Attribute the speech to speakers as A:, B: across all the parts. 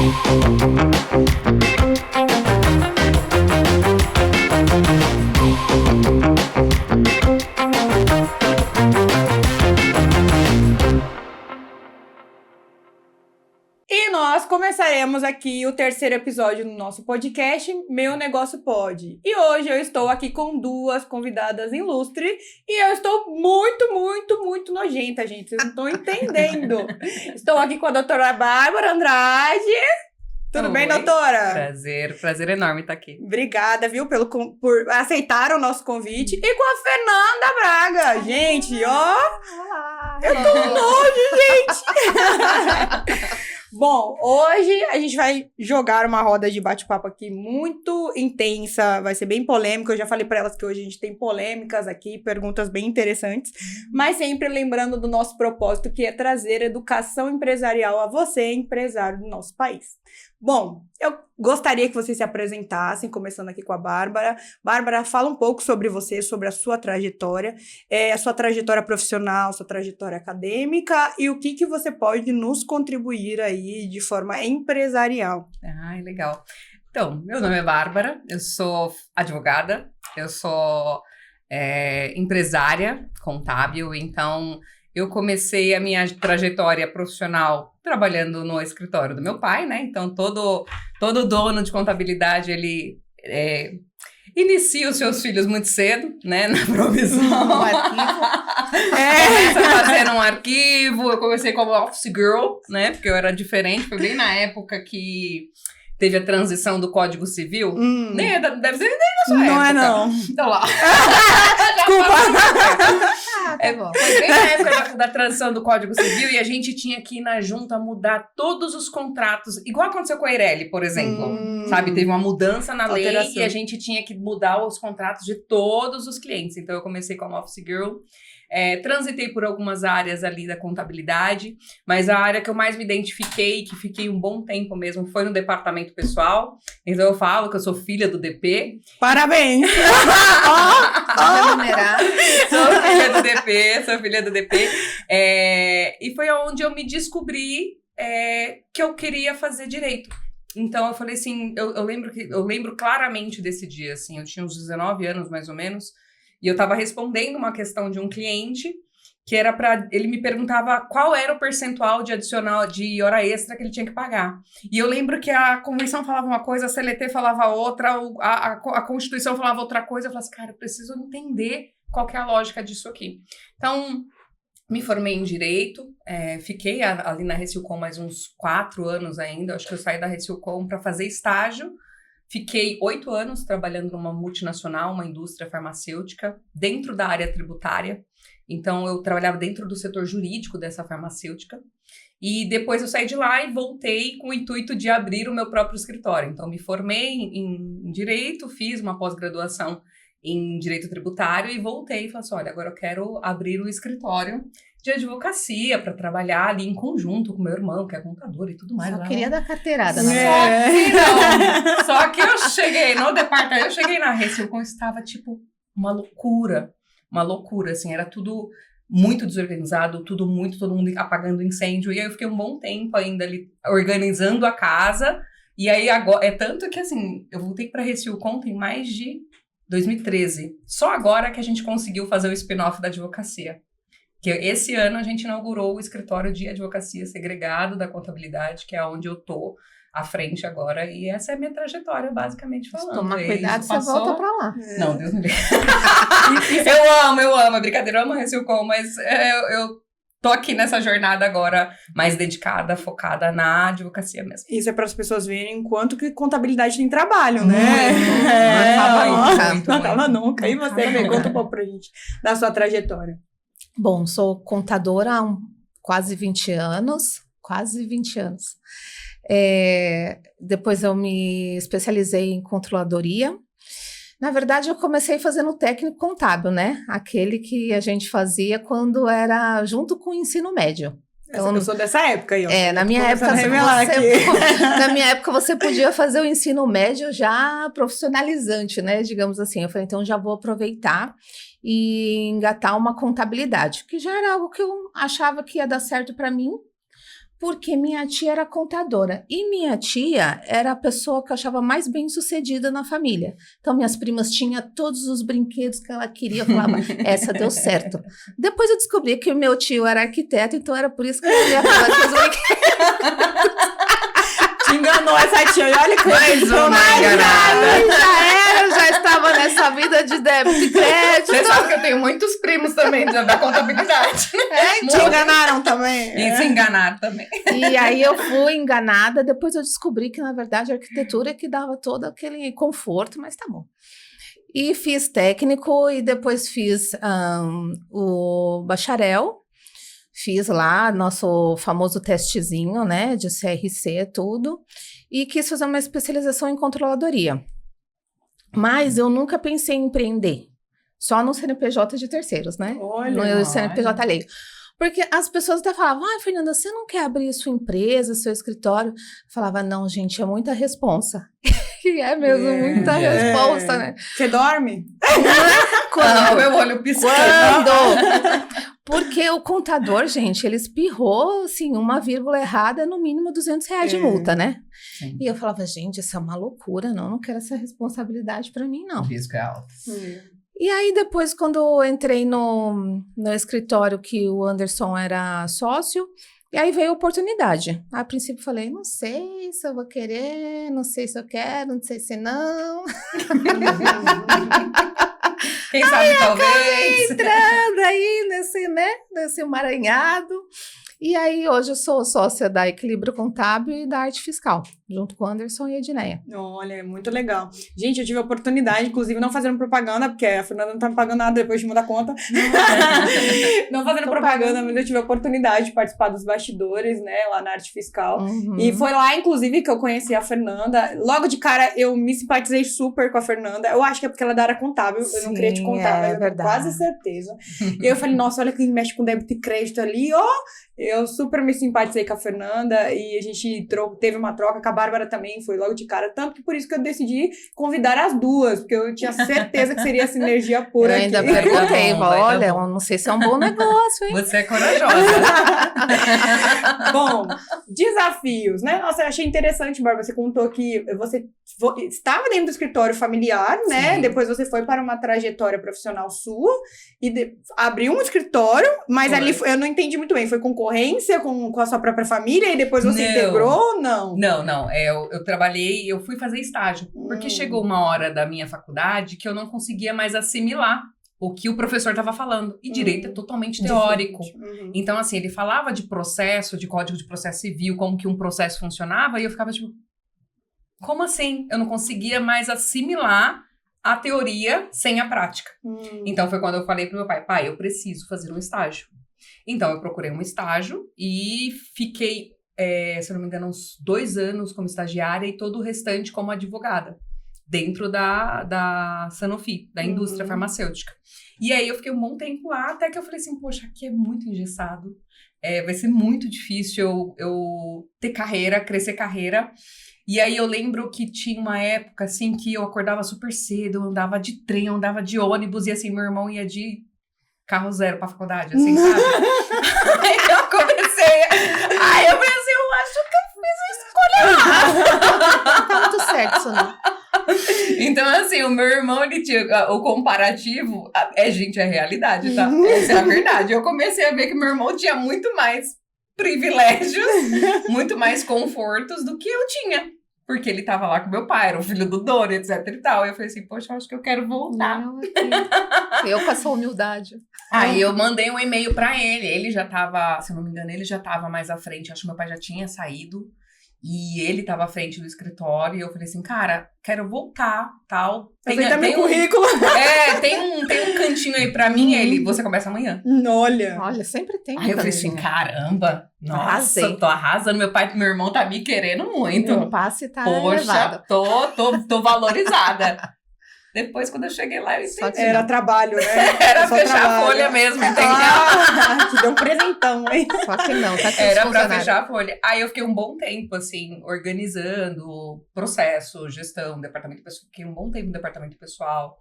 A: E nós começaremos aqui o terceiro episódio do nosso podcast, Meu Negócio Pode. E hoje eu estou aqui com duas convidadas ilustres e eu estou muito nojenta, gente. Vocês não estão entendendo. Estou aqui com a doutora Bárbara Andrade. Tudo bem, doutora?
B: Prazer enorme estar aqui.
A: Obrigada, viu, por aceitar o nosso convite. E com a Fernanda Braga. Gente, ó. Eu tô nojo, gente. Bom, hoje a gente vai jogar uma roda de bate-papo aqui muito intensa, vai ser bem polêmica. Eu já falei para elas que hoje a gente tem polêmicas aqui, perguntas bem interessantes, mas sempre lembrando do nosso propósito, que é trazer educação empresarial a você, empresário do nosso país. Bom, eu gostaria que vocês se apresentassem, começando aqui com a Bárbara. Bárbara, fala um pouco sobre você, sobre a sua trajetória profissional, sua trajetória acadêmica e o que você pode nos contribuir aí de forma empresarial.
B: Ai, legal. Então, meu nome é Bárbara, eu sou advogada, eu sou empresária contábil, então eu comecei a minha trajetória profissional trabalhando no escritório do meu pai, né? Então, todo dono de contabilidade, ele inicia os seus filhos muito cedo, né? Na provisão.
C: Um arquivo.
B: Começa fazendo um arquivo. Eu comecei como office girl, né? Porque eu era diferente. Foi bem na época que teve a transição do Código Civil. Nem deve ser nem na sua época.
A: Não é, não.
B: Então lá.
C: Desculpa. Tá bom.
B: Foi bem na época da transição do Código Civil e a gente tinha que ir na junta mudar todos os contratos, igual aconteceu com a Eireli, por exemplo, sabe? Teve uma mudança na lei e a gente tinha que mudar os contratos de todos os clientes. Então eu comecei como office girl, transitei por algumas áreas ali da contabilidade, mas a área que eu mais me identifiquei, que fiquei um bom tempo mesmo, foi no departamento pessoal. Então eu falo que eu sou filha do DP.
A: Parabéns!
B: Sou filha do DP. E foi onde eu me descobri que eu queria fazer direito. Então eu falei assim, eu lembro claramente desse dia, assim, eu tinha uns 19 anos mais ou menos, e eu estava respondendo uma questão de um cliente, que era ele me perguntava qual era o percentual de adicional de hora extra que ele tinha que pagar. E eu lembro que a convenção falava uma coisa, a CLT falava outra, a Constituição falava outra coisa. Eu falei assim, cara, eu preciso entender qual que é a lógica disso aqui. Então, me formei em Direito, fiquei ali na Recilcom mais uns 4 anos ainda. Acho que eu saí da Recilcom para fazer estágio. Fiquei 8 anos trabalhando numa multinacional, uma indústria farmacêutica, dentro da área tributária. Então, eu trabalhava dentro do setor jurídico dessa farmacêutica. E depois eu saí de lá e voltei com o intuito de abrir o meu próprio escritório. Então, me formei em Direito, fiz uma pós-graduação em Direito Tributário e voltei e falei assim, olha, agora eu quero abrir o escritório de advocacia para trabalhar ali em conjunto com meu irmão, que é contador e tudo mais.
C: Só queria dar carteirada,
B: Só que eu cheguei no departamento, eu cheguei na Recilcom, estava tipo uma loucura, assim, era tudo muito desorganizado, todo mundo apagando incêndio, e aí eu fiquei um bom tempo ainda ali organizando a casa, e aí agora, tanto que assim, eu voltei para Recilcom tem mais de 2013, só agora que a gente conseguiu fazer o spin-off da advocacia. Que esse ano a gente inaugurou o escritório de advocacia segregado da contabilidade, que é onde eu tô à frente agora, e essa é a minha trajetória, basicamente falando.
C: Toma cuidado, você volta pra lá.
B: Não, Deus me livre. Eu amo, é brincadeira, eu amo a Recilcom, mas eu tô aqui nessa jornada agora mais dedicada, focada na advocacia mesmo.
A: Isso é para as pessoas verem quanto que contabilidade tem trabalho, né?
B: Muito.
A: Não acaba nunca. E você, conta um pouco pra gente da sua trajetória.
C: Bom, sou contadora há quase 20 anos. Depois eu me especializei em controladoria. Na verdade, eu comecei fazendo técnico contábil, né? Aquele que a gente fazia quando era junto com o ensino médio.
A: Então, eu sou dessa época aí.
C: Na minha época você podia fazer o ensino médio já profissionalizante, né? Digamos assim. Eu falei, então já vou aproveitar e engatar uma contabilidade, que já era algo que eu achava que ia dar certo para mim, Porque minha tia era contadora. E minha tia era a pessoa que eu achava mais bem-sucedida na família. Então, minhas primas tinham todos os brinquedos que ela queria. Eu falava, essa deu certo. Depois eu descobri que o meu tio era arquiteto, então era por isso que eu ia falar que os brinquedos...
A: Te enganou essa tia. E olha que
B: Mais uma enganada.
C: Eu já estava nessa vida de débito e crédito.
B: Você sabe que eu tenho muitos primos também da contabilidade.
A: Te enganaram também.
B: E se enganaram também.
C: E aí eu fui enganada, depois eu descobri que, na verdade, a arquitetura é que dava todo aquele conforto, mas tá bom. E fiz técnico e depois fiz o bacharel. Fiz lá nosso famoso testezinho, né, de CRC, tudo. E quis fazer uma especialização em controladoria. Mas eu nunca pensei em empreender. Só no CNPJ de terceiros, né? No CNPJ alheio. Porque as pessoas até falavam, Fernanda, você não quer abrir sua empresa, seu escritório? Eu falava, não, gente, é muita responsa. E é mesmo, muita responsa, né?
A: Você dorme?
B: Quando meu olho piscando.
C: Quando? Porque o contador, gente, ele espirrou, assim, uma vírgula errada, no mínimo R$200 de multa, né?
B: Sim.
C: E eu falava, gente, isso é uma loucura, não quero essa responsabilidade para mim, não.
B: O risco é alto.
C: E aí, depois, quando eu entrei no escritório que o Anderson era sócio, e aí veio a oportunidade. A princípio, falei, não sei se eu vou querer, não sei se eu quero, não sei se não.
B: Quem sabe, talvez.
C: Entrando aí nesse emaranhado. E aí, hoje eu sou sócia da Equilíbrio Contábil e da Arte Fiscal, junto com o Anderson e a Edneia.
A: Olha, é muito legal. Gente, eu tive a oportunidade, inclusive, não fazendo propaganda, porque a Fernanda não tá me pagando nada depois de mudar a conta. Não fazendo propaganda, mas eu tive a oportunidade de participar dos bastidores, né, lá na Arte Fiscal. E foi lá, inclusive, que eu conheci a Fernanda. Logo de cara, eu me simpatizei super com a Fernanda. Eu acho que é porque ela é da área contábil. Eu não queria te contar, mas eu tenho quase certeza. E eu falei, nossa, olha quem mexe com débito e crédito ali, ó. Eu super me simpatizei com a Fernanda e a gente teve uma troca com a Bárbara também, foi logo de cara. Tanto que por isso que eu decidi convidar as duas, porque eu tinha certeza que seria sinergia pura aqui.
C: Eu ainda perguntei, olha, eu não sei se é um bom negócio, hein?
B: Você é corajosa.
A: Bom, desafios, né? Nossa, eu achei interessante, Bárbara, você contou que você estava dentro do escritório familiar, né?
B: Sim.
A: Depois você foi para uma trajetória profissional sua e abriu um escritório, mas ali eu não entendi muito bem, foi concorrência com a sua própria família e depois você integrou ou não?
B: Não. Eu trabalhei, eu fui fazer estágio, porque chegou uma hora da minha faculdade que eu não conseguia mais assimilar o que o professor estava falando. E direito é totalmente teórico. Então, assim, ele falava de processo, de código de processo civil, como que um processo funcionava, e eu ficava tipo, como assim? Eu não conseguia mais assimilar a teoria sem a prática. Então, foi quando eu falei pro meu pai, eu preciso fazer um estágio. Então, eu procurei um estágio e fiquei, se eu não me engano, uns 2 anos como estagiária e todo o restante como advogada, dentro da Sanofi, da indústria farmacêutica. E aí, eu fiquei um bom tempo lá, até que eu falei assim, poxa, aqui é muito engessado, vai ser muito difícil eu ter carreira, crescer carreira. E aí, eu lembro que tinha uma época, assim, que eu acordava super cedo, eu andava de trem, eu andava de ônibus, e assim, meu irmão ia de carro zero pra faculdade, assim, sabe? Aí eu comecei... Aí eu pensei, eu acho que eu fiz a escolha errada.
C: Tá muito certo isso, não.
B: Então, assim, o meu irmão, ele tinha... O comparativo, gente, é realidade, tá? Essa é a verdade. Eu comecei a ver que meu irmão tinha muito mais privilégios, muito mais confortos do que eu tinha. Porque ele tava lá com meu pai, era o filho do dono, etc e tal. E eu falei assim, poxa, eu acho que eu quero voltar.
C: Eu com essa humildade.
B: Aí eu mandei um e-mail pra ele. Ele já tava, se eu não me engano, ele já tava mais à frente. Acho que meu pai já tinha saído. E ele tava à frente do escritório. E eu falei assim, cara, quero voltar, tal.
A: Tem meu currículo.
B: Tem um cantinho aí pra mim. Ele, você começa amanhã.
C: Olha, sempre tem.
B: Aí eu falei assim, caramba. Nossa,
C: arrasei.
B: Tô arrasando. Meu pai e meu irmão tá me querendo muito.
C: O passe tá
B: Poxa,
C: elevado.
B: tô valorizada. Depois, quando eu cheguei lá, eu entendi.
A: Era trabalho, né?
B: Era fechar a folha mesmo, entendeu?
A: Te deu um presentão, hein?
C: Só que não, tá aqui.
B: Era pra fechar a folha. Aí eu fiquei um bom tempo, assim, organizando processo, gestão, departamento pessoal. Fiquei um bom tempo no departamento pessoal.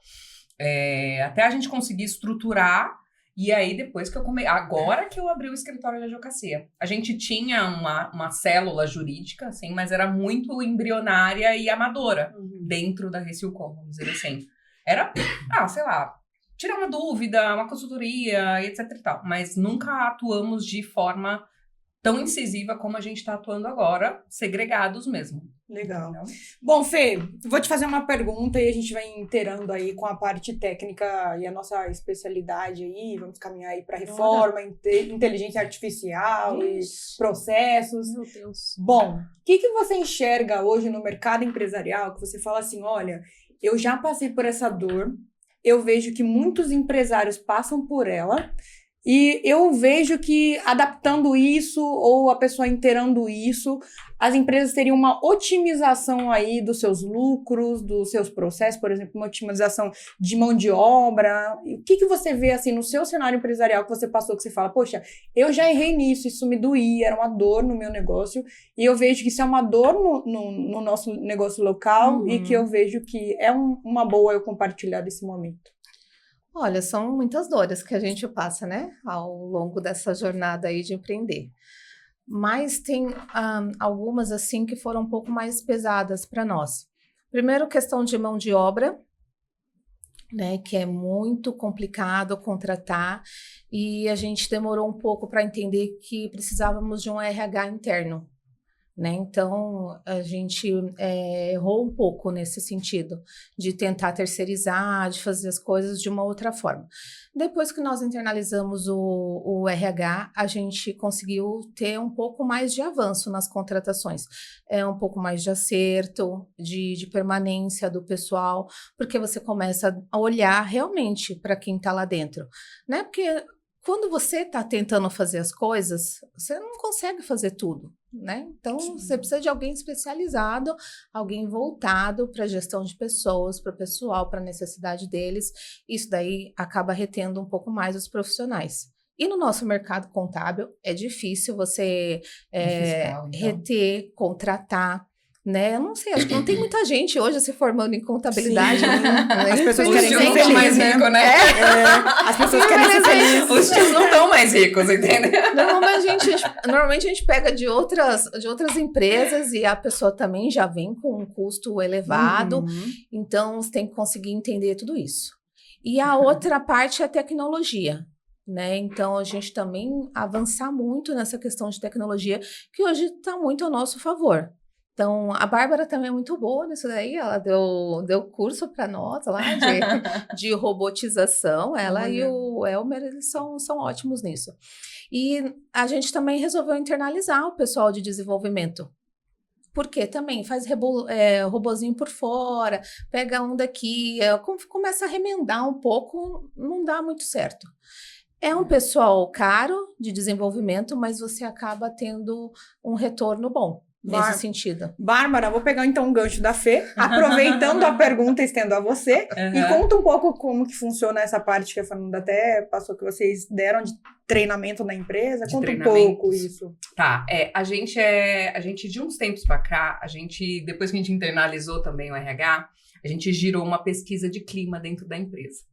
B: Até a gente conseguir estruturar E aí, depois que eu agora que eu abri o escritório de advocacia. A gente tinha uma célula jurídica, assim, mas era muito embrionária e amadora dentro da Reciucom, vamos dizer assim. Era, sei lá, tirar uma dúvida, uma consultoria, etc e tal. Mas nunca atuamos de forma tão incisiva como a gente está atuando agora, segregados mesmo.
A: Legal. Bom, Fê, vou te fazer uma pergunta e a gente vai inteirando aí com a parte técnica e a nossa especialidade aí, vamos caminhar aí para reforma, inteligência artificial e processos.
C: Meu Deus.
A: Bom, o que você enxerga hoje no mercado empresarial que você fala assim, olha, eu já passei por essa dor, eu vejo que muitos empresários passam por ela, e eu vejo que adaptando isso ou a pessoa inteirando isso, as empresas teriam uma otimização aí dos seus lucros, dos seus processos, por exemplo, uma otimização de mão de obra. O que você vê assim no seu cenário empresarial que você passou, que você fala, poxa, eu já errei nisso, isso me doía, era uma dor no meu negócio, e eu vejo que isso é uma dor no nosso negócio local e que eu vejo que é uma boa eu compartilhar desse momento.
C: Olha, são muitas dores que a gente passa, né, ao longo dessa jornada aí de empreender. Mas tem algumas, assim, que foram um pouco mais pesadas para nós. Primeiro, questão de mão de obra, né, que é muito complicado contratar, e a gente demorou um pouco para entender que precisávamos de um RH interno. Né? Então, a gente errou um pouco nesse sentido, de tentar terceirizar, de fazer as coisas de uma outra forma. Depois que nós internalizamos o RH, a gente conseguiu ter um pouco mais de avanço nas contratações, um pouco mais de acerto, de permanência do pessoal, porque você começa a olhar realmente para quem está lá dentro, né? Porque quando você está tentando fazer as coisas, você não consegue fazer tudo, né? Então, você precisa de alguém especializado, alguém voltado para a gestão de pessoas, para o pessoal, para a necessidade deles. Isso daí acaba retendo um pouco mais os profissionais. E no nosso mercado contábil, é difícil você
B: fiscal, então.
C: reter, contratar, né? Eu não sei, acho que não tem muita gente hoje se formando em contabilidade. Né?
A: As pessoas
B: Os
A: querem
B: tios
A: ser
B: não estão mais
A: felizes,
B: ricos, né?
A: As pessoas querem ser felizes.
B: Os tios não estão mais ricos, entendeu?
C: Normalmente a gente pega de outras empresas e a pessoa também já vem com um custo elevado. Então, você tem que conseguir entender tudo isso. E a outra parte é a tecnologia. Né? Então, a gente também avançar muito nessa questão de tecnologia, que hoje está muito ao nosso favor. Então, a Bárbara também é muito boa nisso daí, ela deu curso para nós lá de robotização, ela e o Elmer, eles são ótimos nisso. E a gente também resolveu internalizar o pessoal de desenvolvimento. Porque também faz robozinho por fora, pega um daqui, começa a remendar um pouco, não dá muito certo. É um pessoal caro de desenvolvimento, mas você acaba tendo um retorno bom. Nesse sentido.
A: Bárbara, vou pegar então um gancho da Fê, aproveitando a pergunta, estendo a você, e conta um pouco como que funciona essa parte que a Fernanda até passou, que vocês deram de treinamento na empresa, conta um pouco isso.
B: Tá, a gente de uns tempos pra cá, depois que a gente internalizou também o RH, a gente girou uma pesquisa de clima dentro da empresa.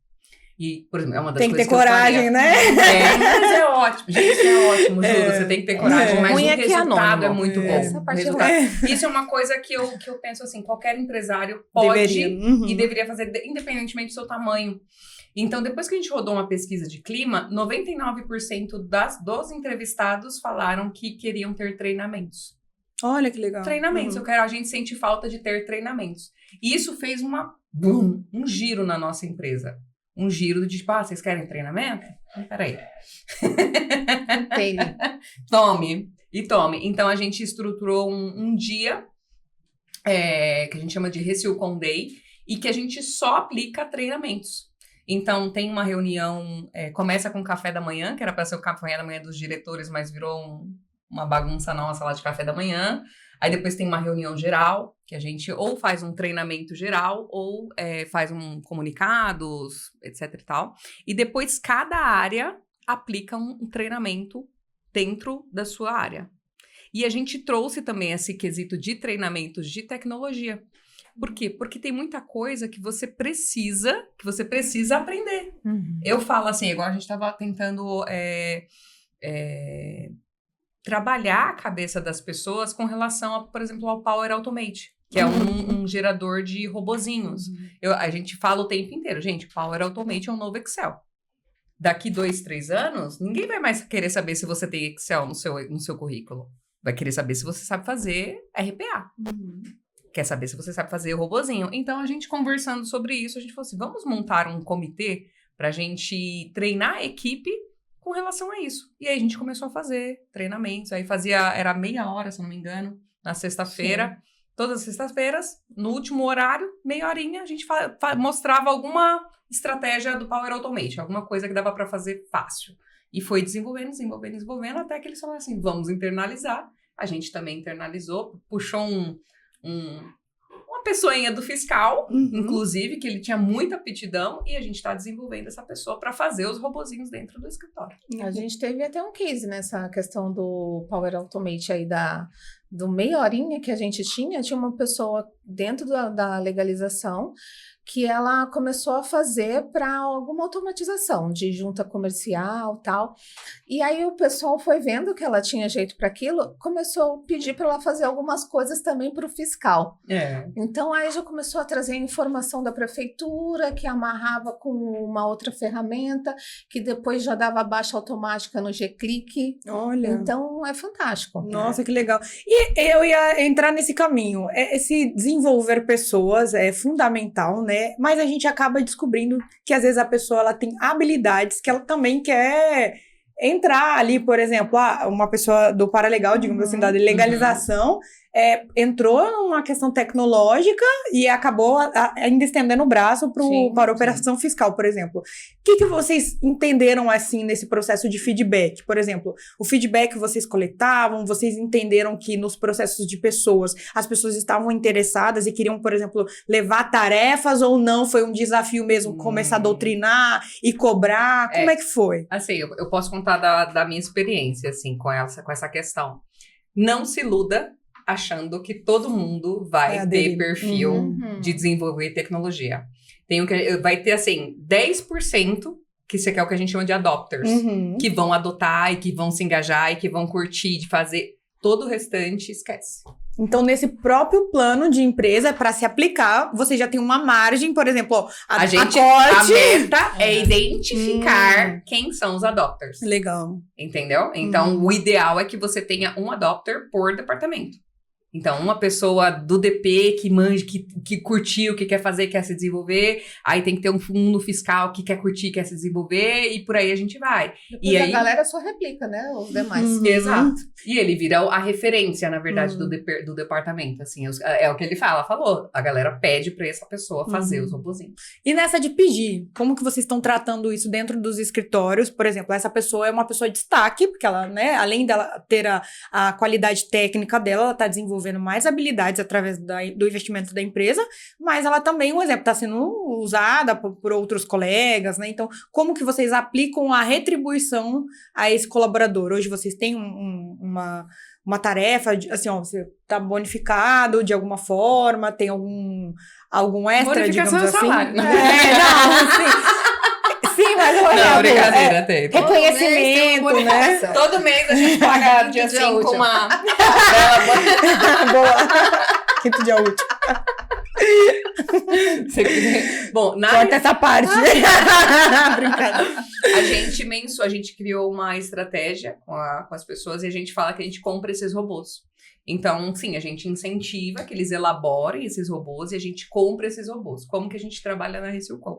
B: E, por exemplo, é uma das coisas que eu faria.
A: Tem que ter coragem, né?
B: Mas é ótimo. Gente, isso é ótimo, juro. Você tem que ter coragem, mas o resultado é muito bom.
C: Essa parte
B: Isso é uma coisa que eu penso assim, qualquer empresário pode e deveria fazer, independentemente do seu tamanho. Então, depois que a gente rodou uma pesquisa de clima, 99% dos entrevistados falaram que queriam ter treinamentos.
A: Olha que legal.
B: Treinamentos. A gente sente falta de ter treinamentos. E isso fez um giro na nossa empresa. Um giro de tipo, vocês querem treinamento? Peraí. Tome. Então, a gente estruturou um dia que a gente chama de Reciucom Day e que a gente só aplica treinamentos. Então, tem uma reunião, começa com o café da manhã, que era para ser o café da manhã dos diretores, mas virou uma bagunça nossa lá de café da manhã. Aí depois tem uma reunião geral, que a gente ou faz um treinamento geral, ou faz comunicados, etc e tal. E depois cada área aplica um treinamento dentro da sua área. E a gente trouxe também esse quesito de treinamentos de tecnologia. Por quê? Porque tem muita coisa que você precisa aprender.
C: Uhum.
B: Eu falo assim, igual a gente estava tentando trabalhar a cabeça das pessoas com relação, por exemplo, ao Power Automate, que é um gerador de robozinhos. A gente fala o tempo inteiro, gente, Power Automate é um novo Excel. Daqui 2, 3 anos, ninguém vai mais querer saber se você tem Excel no seu currículo. Vai querer saber se você sabe fazer RPA. Quer saber se você sabe fazer robozinho. Então, a gente conversando sobre isso, a gente falou assim, vamos montar um comitê pra gente treinar a equipe com relação a isso. E aí, a gente começou a fazer treinamentos. Aí, era meia hora, se não me engano, na sexta-feira. Todas as sextas-feiras, no último horário, meia horinha, a gente mostrava alguma estratégia do Power Automate, alguma coisa que dava para fazer fácil. E foi desenvolvendo, até que eles falaram assim, vamos internalizar. A gente também internalizou, puxou uma pessoinha do fiscal, inclusive, que ele tinha muita aptidão, e a gente está desenvolvendo essa pessoa para fazer os robozinhos dentro do escritório.
C: A gente teve até um case nessa questão do Power Automate aí do meia horinha que a gente tinha uma pessoa dentro da legalização que ela começou a fazer para alguma automatização de junta comercial, tal. E aí o pessoal foi vendo que ela tinha jeito para aquilo, começou a pedir para ela fazer algumas coisas também para o fiscal. Então aí já começou a trazer informação da prefeitura, que amarrava com uma outra ferramenta, que depois já dava baixa automática no G-Click.
A: Olha.
C: Então é fantástico.
A: Nossa, que legal. E eu ia entrar nesse caminho. Esse desenvolver pessoas é fundamental, né? Mas a gente acaba descobrindo que às vezes a pessoa ela tem habilidades que ela também quer entrar ali, por exemplo, uma pessoa do paralegal, digamos assim, da legalização, entrou numa questão tecnológica e acabou ainda estendendo o braço para a operação fiscal, por exemplo. O que vocês entenderam, assim, nesse processo de feedback? Por exemplo, o feedback que vocês coletavam, vocês entenderam que nos processos de pessoas, as pessoas estavam interessadas e queriam, por exemplo, levar tarefas ou não? Foi um desafio mesmo começar a doutrinar e cobrar? Como é que foi?
B: Assim, eu posso contar da minha experiência, assim, com essa questão. Não se iluda achando que todo mundo vai ter perfil de desenvolver tecnologia. Vai ter, assim, 10% que é o que a gente chama de adopters, que vão adotar e que vão se engajar e que vão curtir, de fazer. Todo o restante, esquece.
A: Então, nesse próprio plano de empresa, para se aplicar, você já tem uma margem, por exemplo, a
B: meta é identificar quem são os adopters.
A: Legal.
B: Entendeu? Então, o ideal é que você tenha um adopter por departamento. Então, uma pessoa do DP que manja, que curtiu, que quer fazer, quer se desenvolver. Aí tem que ter um no fiscal que quer curtir, quer se desenvolver. E por aí a gente vai.
C: E aí a galera só replica, né? Os demais.
B: Exato. E ele vira a referência, na verdade, do departamento. Assim, é o que ele falou. A galera pede pra essa pessoa fazer os robozinhos.
A: E nessa de pedir, como que vocês estão tratando isso dentro dos escritórios? Por exemplo, essa pessoa é uma pessoa de destaque, porque ela, né, além dela ter a qualidade técnica dela, ela tá desenvolvendo mais habilidades através do investimento da empresa, mas ela também, um exemplo, está sendo usada por outros colegas, né? Então, como que vocês aplicam a retribuição a esse colaborador? Hoje vocês têm uma tarefa, assim, você está bonificado de alguma forma, tem algum extra, digamos assim?
B: Salário.
A: Sim, mas
B: não, brincadeira, tem.
A: Reconhecimento, né?
B: Todo mês a gente paga dia 5 uma...
A: Boa. Quinto dia útil.
B: Bom,
A: corta essa parte. Brincadeira.
B: A gente criou uma estratégia com as pessoas e a gente fala que a gente compra esses robôs. Então, sim, a gente incentiva que eles elaborem esses robôs e a gente compra esses robôs. Como que a gente trabalha na Recilcom?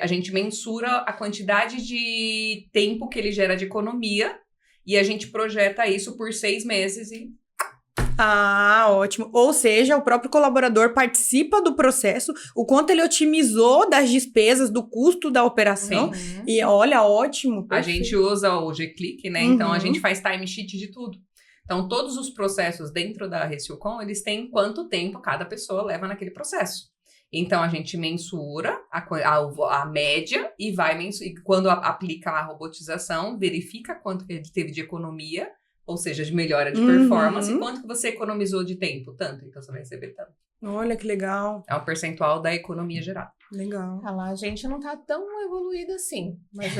B: A gente mensura a quantidade de tempo que ele gera de economia e a gente projeta isso por 6 meses e...
A: Ótimo. Ou seja, o próprio colaborador participa do processo, o quanto ele otimizou das despesas, do custo da operação. E olha, ótimo.
B: Perfeito. A gente usa o G-Click, né? Então, a gente faz timesheet de tudo. Então, todos os processos dentro da Recilcom, eles têm quanto tempo cada pessoa leva naquele processo. Então, a gente mensura a média e quando aplica a robotização, verifica quanto que ele teve de economia ou seja, de melhora de performance. Quanto que você economizou de tempo? Tanto, então você vai receber tanto.
A: Olha que legal.
B: É um percentual da economia gerada.
A: Legal.
C: A gente não está tão evoluída assim, mas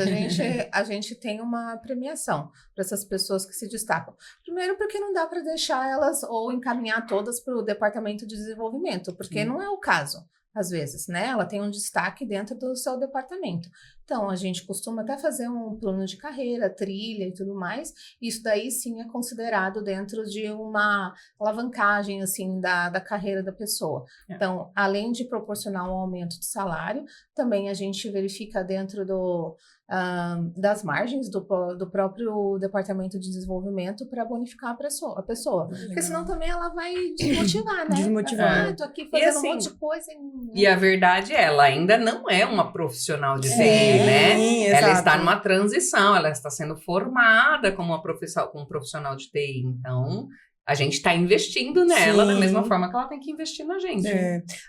C: a gente tem uma premiação para essas pessoas que se destacam. Primeiro porque não dá para deixar elas ou encaminhar todas para o departamento de desenvolvimento, porque não é o caso. Às vezes, né? Ela tem um destaque dentro do seu departamento. Então, a gente costuma até fazer um plano de carreira, trilha e tudo mais. Isso daí, sim, é considerado dentro de uma alavancagem, assim, da carreira da pessoa. Então, além de proporcionar um aumento de salário, também a gente verifica dentro das margens do próprio departamento de desenvolvimento para bonificar a pessoa. Porque senão também ela vai desmotivar, né?
A: Desmotivar.
C: Tô aqui fazendo
B: assim,
C: um monte de coisa.
B: E a verdade é, ela ainda não é uma profissional de TI, né?
A: Exato.
B: Ela está numa transição, ela está sendo formada como um profissional de TI. Então, a gente está investindo nela da mesma forma que ela tem que investir na gente.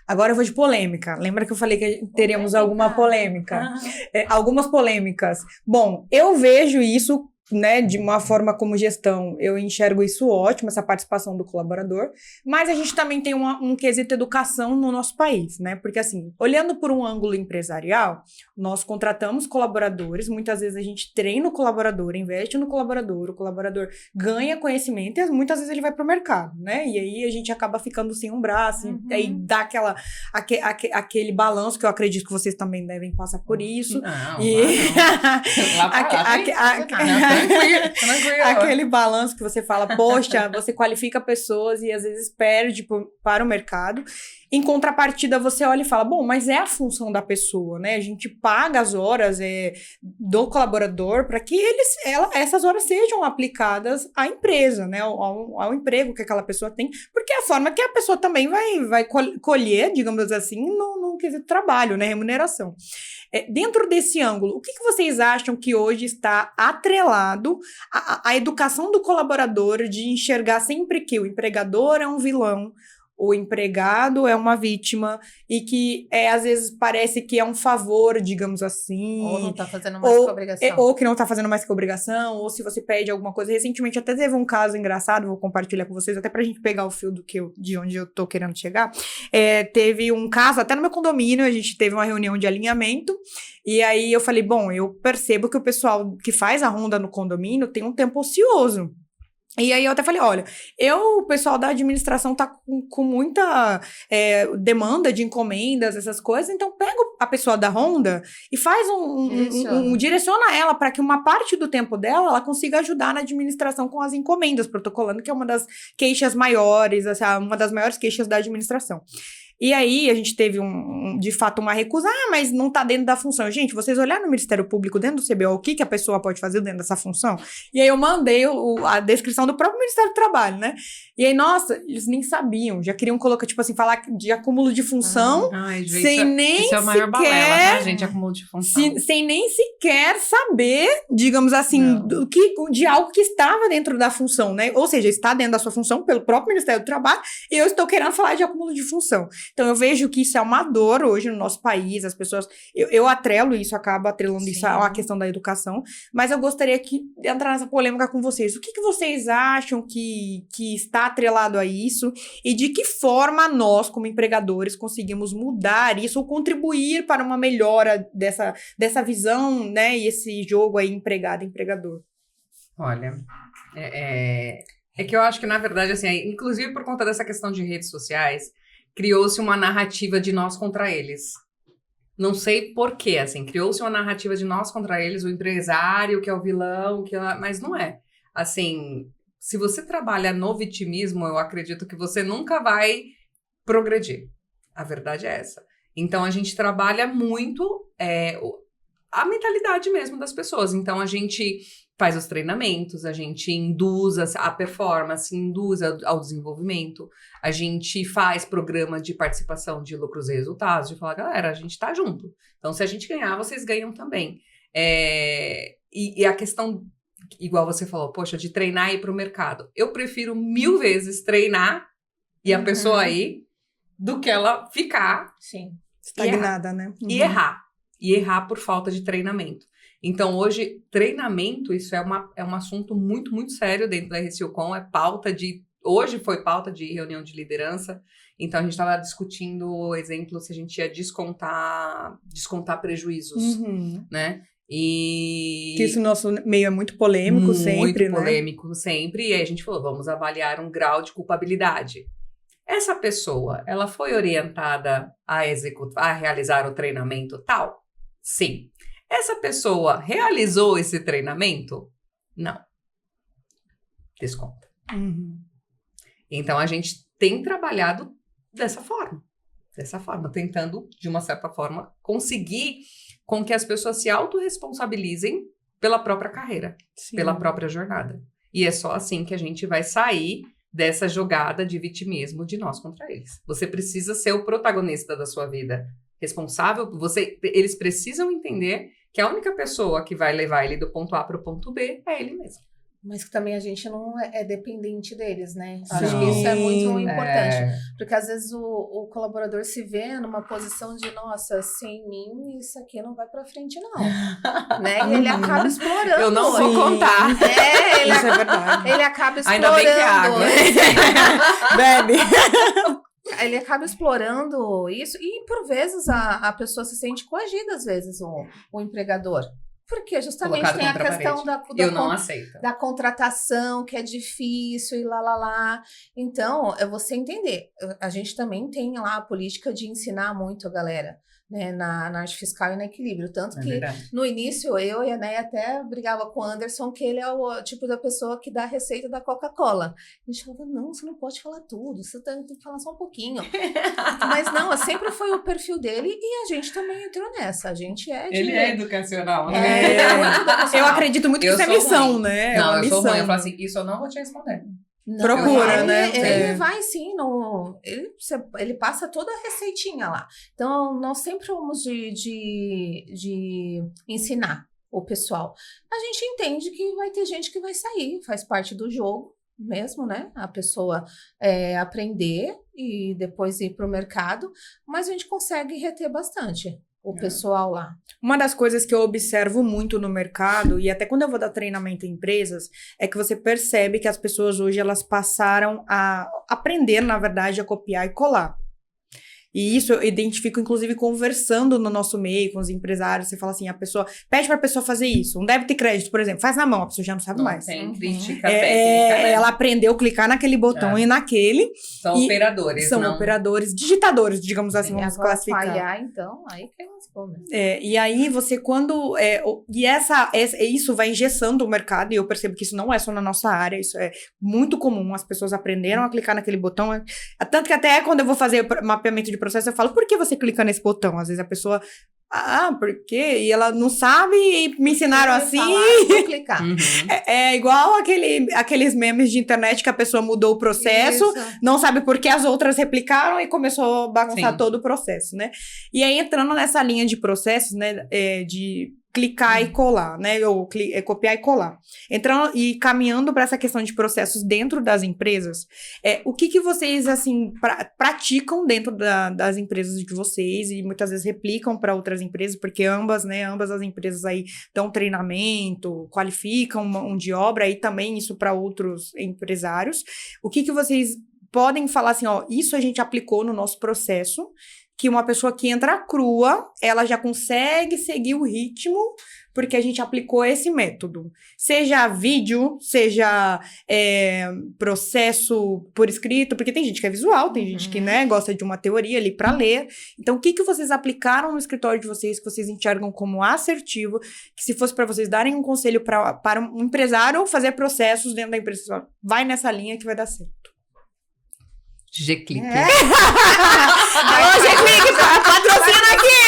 A: Agora eu vou de polêmica. Lembra que eu falei que teríamos alguma polêmica? Algumas polêmicas. Bom, eu vejo isso, né, de uma forma como gestão, eu enxergo isso ótimo, essa participação do colaborador, mas a gente também tem um quesito educação no nosso país, né, porque assim, olhando por um ângulo empresarial, nós contratamos colaboradores, muitas vezes a gente treina o colaborador, investe no colaborador, o colaborador ganha conhecimento e muitas vezes ele vai para o mercado, né, e aí a gente acaba ficando sem um braço, e aí dá aquele balanço que eu acredito que vocês também devem passar por isso.
B: Não,
A: tranquilo. Aquele balanço que você fala, poxa, você qualifica pessoas e às vezes perde para o mercado. Em contrapartida, você olha e fala, bom, mas é a função da pessoa, né? A gente paga as horas do colaborador para que essas horas sejam aplicadas à empresa, né? Ao emprego que aquela pessoa tem, porque é a forma que a pessoa também vai colher, digamos assim, no quesito trabalho, né? Remuneração. Dentro desse ângulo, o que vocês acham que hoje está atrelado à educação do colaborador de enxergar sempre que o empregador é um vilão, o empregado é uma vítima e que às vezes parece que é um favor, digamos assim.
C: Ou não está fazendo mais que obrigação.
A: Ou que não está fazendo mais que obrigação, ou se você pede alguma coisa. Recentemente até teve um caso engraçado, vou compartilhar com vocês, até pra gente pegar o fio de onde eu tô querendo chegar. Teve um caso, até no meu condomínio, a gente teve uma reunião de alinhamento, e aí eu falei, bom, eu percebo que o pessoal que faz a ronda no condomínio tem um tempo ocioso. E aí eu até falei, olha, o pessoal da administração tá com muita demanda de encomendas, essas coisas, então pega a pessoa da Ronda e faz direciona ela para que uma parte do tempo dela ela consiga ajudar na administração com as encomendas, protocolando, que é uma das queixas maiores, uma das maiores queixas da administração. E aí, a gente teve, de fato, uma recusa. Mas não tá dentro da função. Gente, vocês olharam no Ministério Público, dentro do CBO, o que a pessoa pode fazer dentro dessa função? E aí, eu mandei a descrição do próprio Ministério do Trabalho, né? E aí, nossa, eles nem sabiam. Já queriam colocar, tipo assim, falar de acúmulo de função, sem nem
B: isso é o maior balela, tá, gente? Acúmulo de função.
A: Sem nem sequer saber, digamos assim, de algo que estava dentro da função, né? Ou seja, está dentro da sua função pelo próprio Ministério do Trabalho e eu estou querendo falar de acúmulo de função. Então, eu vejo que isso é uma dor hoje no nosso país, as pessoas... Eu atrelo isso, acabo atrelando isso à questão da educação, mas eu gostaria de entrar nessa polêmica com vocês. O que vocês acham que está atrelado a isso e de que forma nós, como empregadores, conseguimos mudar isso ou contribuir para uma melhora dessa visão, né, e esse jogo aí empregado-empregador?
B: Olha, é que eu acho que, na verdade, assim, inclusive por conta dessa questão de redes sociais, criou-se uma narrativa de nós contra eles. Não sei porquê, assim, criou-se uma narrativa de nós contra eles, o empresário que é o vilão, mas não é. Assim, se você trabalha no vitimismo, eu acredito que você nunca vai progredir. A verdade é essa. Então, a gente trabalha muito a mentalidade mesmo das pessoas. Então, a gente faz os treinamentos, a gente induz a performance, induz ao desenvolvimento, a gente faz programa de participação de lucros e resultados, de falar, galera, a gente tá junto. Então, se a gente ganhar, vocês ganham também. E a questão, igual você falou, poxa, de treinar e ir pro mercado. Eu prefiro 1000 vezes treinar e a pessoa ir do que ela ficar
A: estagnada, né?
B: E errar por falta de treinamento. Então, hoje, treinamento, isso é um assunto muito, muito sério dentro da RCUcom, hoje foi pauta de reunião de liderança, então a gente estava discutindo, exemplo, se a gente ia descontar prejuízos, né?
A: Que isso no nosso meio é muito polêmico sempre, né?
B: Muito polêmico sempre, e aí a gente falou, vamos avaliar um grau de culpabilidade. Essa pessoa, ela foi orientada a realizar o treinamento tal? Sim. Essa pessoa realizou esse treinamento? Não. Desconta. Então, a gente tem trabalhado dessa forma, tentando, de uma certa forma, conseguir com que as pessoas se autorresponsabilizem pela própria carreira, pela própria jornada. E é só assim que a gente vai sair dessa jogada de vitimismo de nós contra eles. Você precisa ser o protagonista da sua vida, responsável. Eles precisam entender que a única pessoa que vai levar ele do ponto A para o ponto B é ele mesmo.
C: Mas que também a gente não é dependente deles, né? Acho que isso é muito importante. Porque às vezes o colaborador se vê numa posição de, nossa, sem mim isso aqui não vai pra frente não. Né? E ele acaba explorando.
B: Eu não vou contar.
A: Isso é verdade.
C: Ele acaba explorando.
B: Ainda bem que é água.
A: Bebe.
C: Ele acaba explorando isso e, por vezes, a pessoa se sente coagida, às vezes, o empregador. Porque justamente
B: Colocado
C: tem a questão da contratação, que é difícil e lá. Então, é você entender. A gente também tem lá a política de ensinar muito a galera, né, na arte fiscal e no equilíbrio. Tanto que, no início, eu e a Neia até brigava com o Anderson, que ele é o tipo da pessoa que dá a receita da Coca-Cola. A gente falava, não, você não pode falar tudo, você tem que falar só um pouquinho. Mas não, sempre foi o perfil dele e a gente também entrou nessa. A gente
B: Ele é educacional, né?
A: Eu acredito muito que isso é missão,
B: ruim.
A: né?
B: Não, eu sou ruim. Eu falo assim, isso eu não vou te responder.
C: Não,
A: procura, né?
C: Ele vai sim, ele passa toda a receitinha lá. Então, nós sempre vamos de ensinar o pessoal. A gente entende que vai ter gente que vai sair, faz parte do jogo mesmo, né? A pessoa aprender e depois ir para o mercado, mas a gente consegue reter bastante o pessoal lá.
A: Uma das coisas que eu observo muito no mercado, e até quando eu vou dar treinamento em empresas, é que você percebe que as pessoas hoje, elas passaram a aprender, na verdade, a copiar e colar. E isso eu identifico, inclusive, conversando no nosso meio com os empresários. Você fala assim, a pessoa pede pra pessoa fazer isso. Um débito e crédito, por exemplo, faz na mão, a pessoa já não sabe mais.
B: Tem crítica técnica, né?
A: Ela aprendeu a clicar naquele botão e naquele.
B: São operadores,
A: são operadores, digitadores, digamos assim, vamos classificar.
C: Falhar, então, aí que elas comem.
A: E aí você quando... isso vai engessando o mercado, e eu percebo que isso não é só na nossa área, isso é muito comum, as pessoas aprenderam a clicar naquele botão. Tanto que até quando eu vou fazer mapeamento de processo, eu falo, por que você clica nesse botão? Às vezes a pessoa, por quê? E ela não sabe e me ensinaram assim.
C: Vou clicar.
A: É igual aqueles memes de internet que a pessoa mudou o processo, não sabe por que as outras replicaram e começou a bagunçar todo o processo, né? E aí, entrando nessa linha de processos, né, de clicar e colar, né? Ou copiar e colar. Entrando e caminhando para essa questão de processos dentro das empresas, o que vocês, assim, praticam dentro das empresas de vocês e muitas vezes replicam para outras empresas, porque ambas as empresas aí dão treinamento, qualificam mão de obra e também isso para outros empresários. O que vocês podem falar assim, isso a gente aplicou no nosso processo, que uma pessoa que entra crua, ela já consegue seguir o ritmo, porque a gente aplicou esse método. Seja vídeo, seja processo por escrito, porque tem gente que é visual, tem gente que, né, gosta de uma teoria ali para ler. Então, o que vocês aplicaram no escritório de vocês, que vocês enxergam como assertivo, que se fosse para vocês darem um conselho para um empresário fazer processos dentro da empresa, vai nessa linha que vai dar certo.
B: G-Click.
A: Alô, G-Click, patrocina aqui!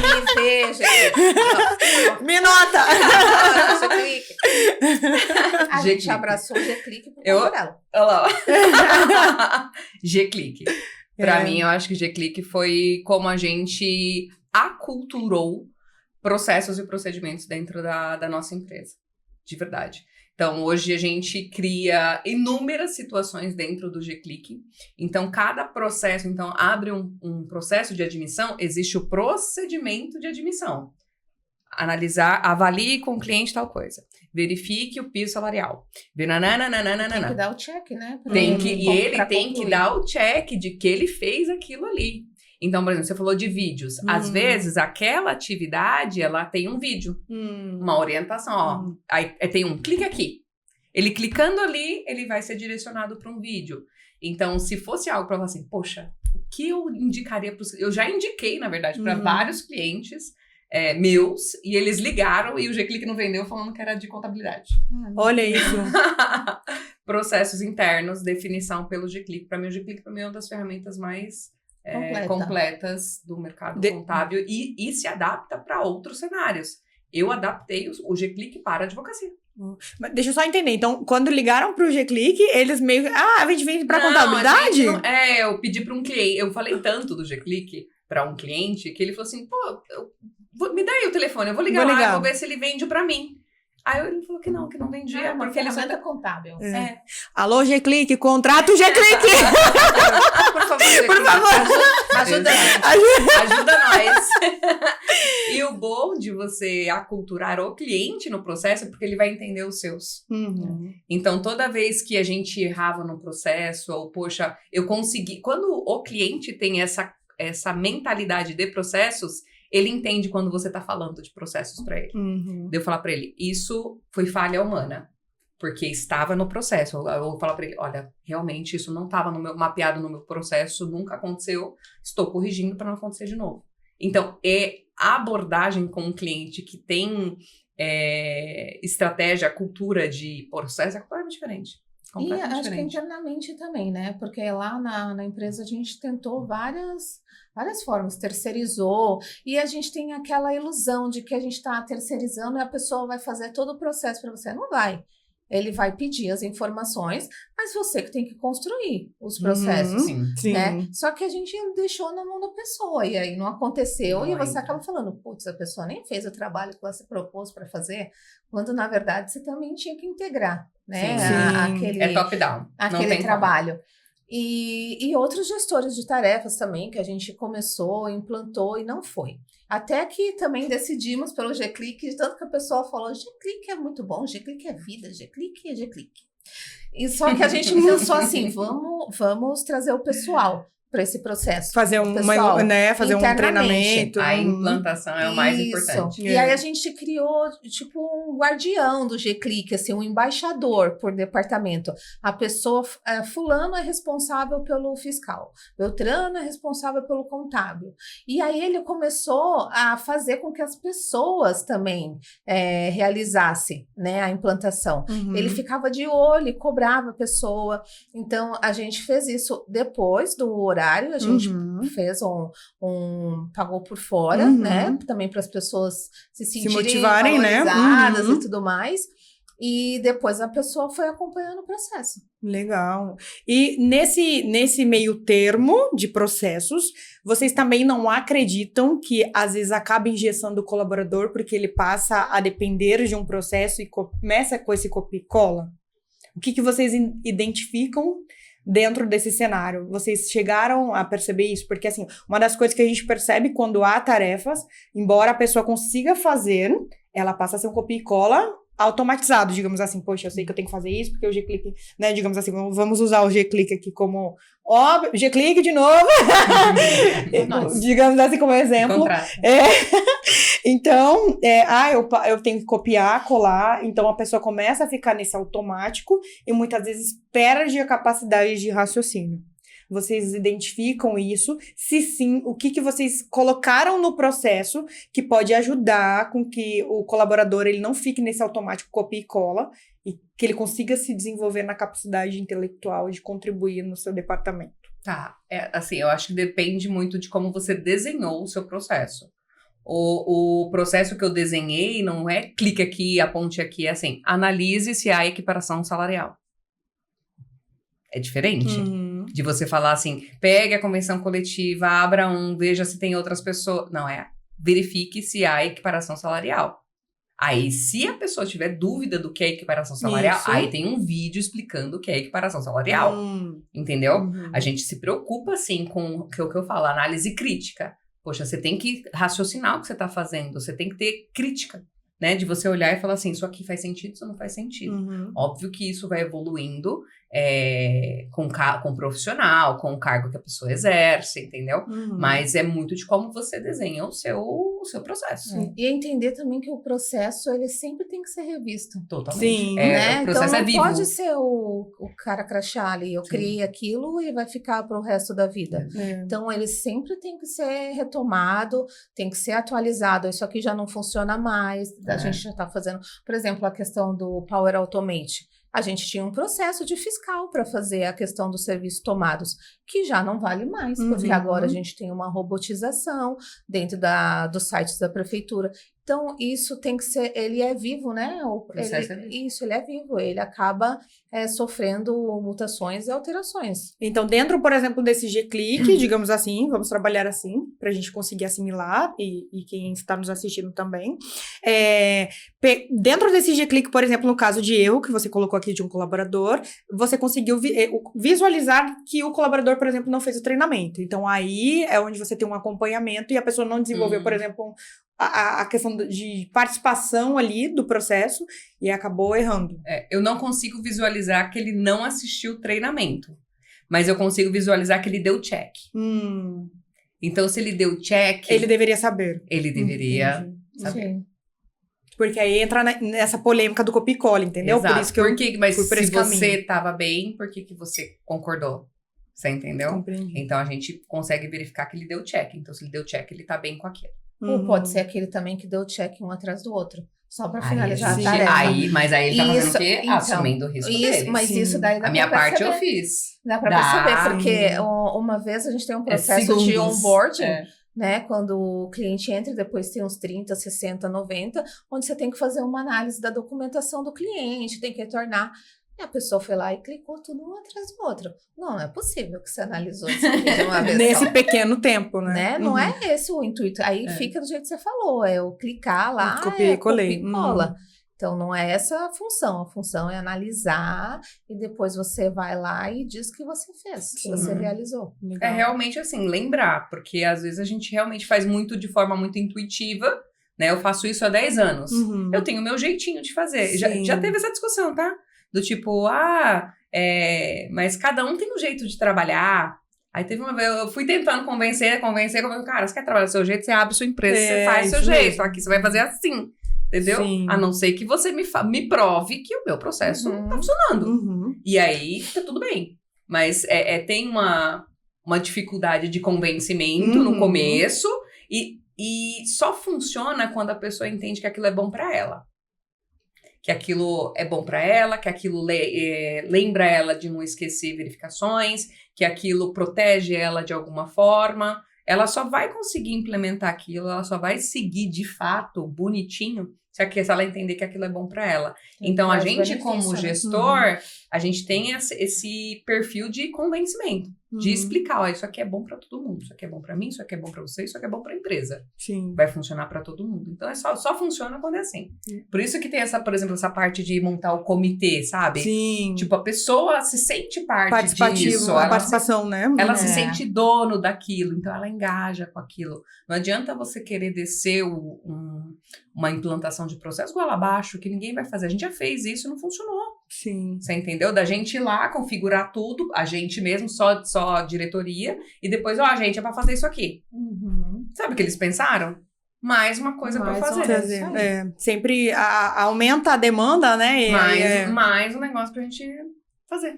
C: Me veja.
A: Me nota!
C: G-Click. A gente abraçou o G-Click por
B: causa
C: dela.
B: Olha lá. G-Click. Pra mim, eu acho que G-Click foi como a gente aculturou processos e procedimentos dentro da nossa empresa. De verdade. Então, hoje a gente cria inúmeras situações dentro do G-Click. Então, cada processo, abre um processo de admissão, existe o procedimento de admissão. analisar, avalie com o cliente tal coisa. Verifique o piso salarial.
C: Tem que dar o check, né?
B: E ele tem que dar o check de que ele fez aquilo ali. Então, por exemplo, você falou de vídeos. Às vezes, aquela atividade, ela tem um vídeo. Uma orientação, ó. Aí tem clique aqui. Ele clicando ali, ele vai ser direcionado para um vídeo. Então, se fosse algo para falar assim, poxa, o que eu indicaria para os... Eu já indiquei, na verdade, para vários clientes meus, e eles ligaram e o G-Click não vendeu falando que era de contabilidade.
A: Olha isso.
B: Processos internos, definição pelo G-Click. Para mim, o G-Click é uma das ferramentas mais completas do mercado contábil e se adapta para outros cenários. Eu adaptei o G-Click para a advocacia.
A: Mas deixa eu só entender. Então, quando ligaram pro G-Click, eles meio... a gente vem pra contabilidade?
B: Eu pedi para um cliente... Eu falei tanto do G-Click para um cliente que ele falou assim, me dá aí o telefone, eu vou ligar lá, vou ver se ele vende para mim. Aí ele falou que não vendia.
C: Porque ele é contábil.
A: Alô, G-Click, contrata o G-Click!
B: Por favor,
A: Por favor.
B: Ajuda nós. E o bom de você aculturar o cliente no processo é porque ele vai entender os seus. Então, toda vez que a gente errava no processo, ou, poxa, eu consegui... Quando o cliente tem essa mentalidade de processos, ele entende quando você tá falando de processos para ele. Eu falar para ele, isso foi falha humana, porque estava no processo. Eu vou falar para ele, olha, realmente isso não estava mapeado no meu processo, nunca aconteceu, estou corrigindo para não acontecer de novo. Então, a abordagem com um cliente que tem estratégia, cultura de processo é completamente diferente.
C: E acho que internamente também, né? Porque lá na empresa a gente tentou várias formas, terceirizou, e a gente tem aquela ilusão de que a gente está terceirizando e a pessoa vai fazer todo o processo para você. Não vai. Ele vai pedir as informações, mas você que tem que construir os processos, né? Só que a gente deixou na mão da pessoa, e aí não aconteceu, e você acaba falando, putz, a pessoa nem fez o trabalho que você propôs para fazer, quando na verdade você também tinha que integrar, né? Aquele
B: top-down.
C: Aquele trabalho. E outros gestores de tarefas também, que a gente começou, implantou e não foi. Até que também decidimos pelo G-Click, tanto que a pessoa falou, G-Click é muito bom, G-Click é vida, G-Click é G-Click. E só que a gente pensou assim, vamos trazer o pessoal para esse processo.
A: Fazer um treinamento.
B: A implantação é o mais importante.
C: E aí a gente criou tipo um guardião do G-Click, assim, um embaixador por departamento. A pessoa, fulano é responsável pelo fiscal, Beltrano é responsável pelo contábil. E aí ele começou a fazer com que as pessoas também realizassem, né, a implantação. Ele ficava de olho e cobrava a pessoa. Então a gente fez isso depois do horário, a gente fez pagou por fora, né? Também para as pessoas se sentirem
A: motivarem,
C: valorizadas, né? E tudo mais. E depois a pessoa foi acompanhando o processo.
A: Legal. E nesse meio termo de processos, vocês também não acreditam que às vezes acaba engessando o colaborador porque ele passa a depender de um processo e começa com esse copia e cola? O que vocês identificam dentro desse cenário? Vocês chegaram a perceber isso? Porque, assim, uma das coisas que a gente percebe quando há tarefas, embora a pessoa consiga fazer, ela passa a ser um copia e cola automatizado, digamos assim. Poxa, eu sei que eu tenho que fazer isso, porque o G-Click, né, digamos assim, vamos usar o G-Click aqui como... Ó, G-Click de novo! Digamos assim como exemplo. Então, eu tenho que copiar, colar, então a pessoa começa a ficar nesse automático e muitas vezes perde a capacidade de raciocínio. Vocês identificam isso? Se sim, o que vocês colocaram no processo que pode ajudar com que o colaborador ele não fique nesse automático copia e cola e que ele consiga se desenvolver na capacidade intelectual de contribuir no seu departamento?
B: Tá, assim, eu acho que depende muito de como você desenhou o seu processo. O processo que eu desenhei não é clique aqui, aponte aqui, é assim, analise se há equiparação salarial. É diferente de você falar assim, pegue a convenção coletiva, abra veja se tem outras pessoas. Não, verifique se há equiparação salarial. Aí, se a pessoa tiver dúvida do que é equiparação salarial, aí tem um vídeo explicando o que é equiparação salarial. Entendeu? A gente se preocupa, assim, com o que eu falo, análise crítica. Poxa, você tem que raciocinar o que você tá fazendo, você tem que ter crítica, né? De você olhar e falar assim, isso aqui faz sentido, isso não faz sentido. Óbvio que isso vai evoluindo com o profissional, com o cargo que a pessoa exerce, entendeu? Mas é muito de como você desenha o seu processo.
C: E entender também que o processo, ele sempre tem que ser revisto.
B: Totalmente.
A: Sim.
C: Né?
B: O processo
C: então, não
B: é vivo.
C: pode ser o cara crachá ali, eu criei aquilo e vai ficar pro resto da vida. Então, ele sempre tem que ser retomado, tem que ser atualizado. Isso aqui já não funciona mais, a gente já está fazendo... Por exemplo, a questão do Power Automate. A gente tinha um processo de fiscal para fazer a questão dos serviços tomados, que já não vale mais, porque agora a gente tem uma robotização dentro dos sites da prefeitura. Então, isso tem que ser, ele é vivo, né? Isso, ele é vivo, ele acaba sofrendo mutações e alterações.
A: Então, dentro, por exemplo, desse G-Click, digamos assim, vamos trabalhar assim, para a gente conseguir assimilar, e quem está nos assistindo também. Dentro desse G-Click, por exemplo, no caso de erro, que você colocou aqui de um colaborador, você conseguiu visualizar que o colaborador, por exemplo, não fez o treinamento. Então, aí é onde você tem um acompanhamento e a pessoa não desenvolveu, por exemplo, a questão de participação ali do processo e acabou errando.
B: Eu não consigo visualizar que ele não assistiu o treinamento, mas eu consigo visualizar que ele deu check. Então, se ele deu check...
A: Ele deveria saber.
B: Ele deveria saber.
C: Sim.
A: Porque aí entra nessa polêmica do copia e cola, entendeu?
B: Exato.
A: Por isso que eu
B: mas
A: fui por
B: se
A: esse caminho.
B: você estava bem, por que você concordou? Você entendeu?
A: Compreendi.
B: Então, a gente consegue verificar que ele deu check. Então, se ele deu check, ele tá bem com aquilo.
C: Ou pode ser aquele também que deu check um atrás do outro. Só para finalizar
A: sim.
C: a tarefa.
B: Mas aí ele tá fazendo
C: Isso,
B: o quê?
C: então,
B: Assumindo o risco dele.
C: Mas
A: Sim.
C: isso daí dá
B: A minha
C: pra
B: parte
C: perceber.
B: eu fiz.
C: Dá para
B: Dá.
C: perceber, porque uma vez a gente tem um processo de
B: segundos.
C: onboarding, né? Quando o cliente entra, depois tem uns 30, 60, 90, onde você tem que fazer uma análise da documentação do cliente, tem que retornar. E a pessoa foi lá e clicou tudo um atrás do outro. Não é possível que você analisou isso aqui de uma vez
A: Nesse
C: só.
A: pequeno tempo, né?
C: Não é esse o intuito. Aí fica do jeito que você falou, é o clicar lá,
A: Copiei e colei.
C: copia e cola. Então, não é essa a função. A função é analisar e depois você vai lá e diz o que você fez, que você realizou.
A: Legal.
B: É realmente assim, lembrar, porque às vezes a gente realmente faz muito de forma muito intuitiva, né? Eu faço isso há 10 anos. Eu tenho o meu jeitinho de fazer. Já teve essa discussão, tá? Do tipo, mas cada um tem um jeito de trabalhar. Aí teve uma vez, eu fui tentando convencer, cara, você quer trabalhar do seu jeito, você abre sua empresa, você faz do seu jeito,
A: mesmo.
B: aqui você vai fazer assim, entendeu?
A: Sim.
B: A não ser que você me prove que o meu processo tá funcionando. E aí, tá tudo bem. Mas tem uma dificuldade de convencimento no começo e só funciona quando a pessoa entende que aquilo é bom pra ela. Que aquilo é bom para ela, que aquilo lembra ela de não esquecer verificações, que aquilo protege ela de alguma forma. Ela só vai conseguir implementar aquilo, ela só vai seguir de fato, bonitinho, se ela entender que aquilo é bom para ela. Então, a gente, como gestor, a gente tem esse perfil de convencimento, de explicar, isso aqui é bom para todo mundo, isso aqui é bom para mim, isso aqui é bom para você, isso aqui é bom para a empresa.
A: Sim.
B: Vai funcionar para todo mundo. Então, só funciona quando é assim. Por isso que tem por exemplo, essa parte de montar o comitê, sabe?
A: Sim.
B: Tipo, a pessoa se sente parte disso.
A: A participação, né?
B: Ela se sente dono daquilo, então ela engaja com aquilo. Não adianta você querer descer uma implantação de processo goela abaixo, que ninguém vai fazer. A gente já fez isso e não funcionou.
A: Sim.
B: Você entendeu? Da gente ir lá, configurar tudo, a gente mesmo, só a diretoria, e depois, gente, é pra fazer isso aqui. Sabe o que eles pensaram? Mais uma coisa pra fazer.
A: Sempre aumenta a demanda, né?
B: Mais um negócio pra gente fazer.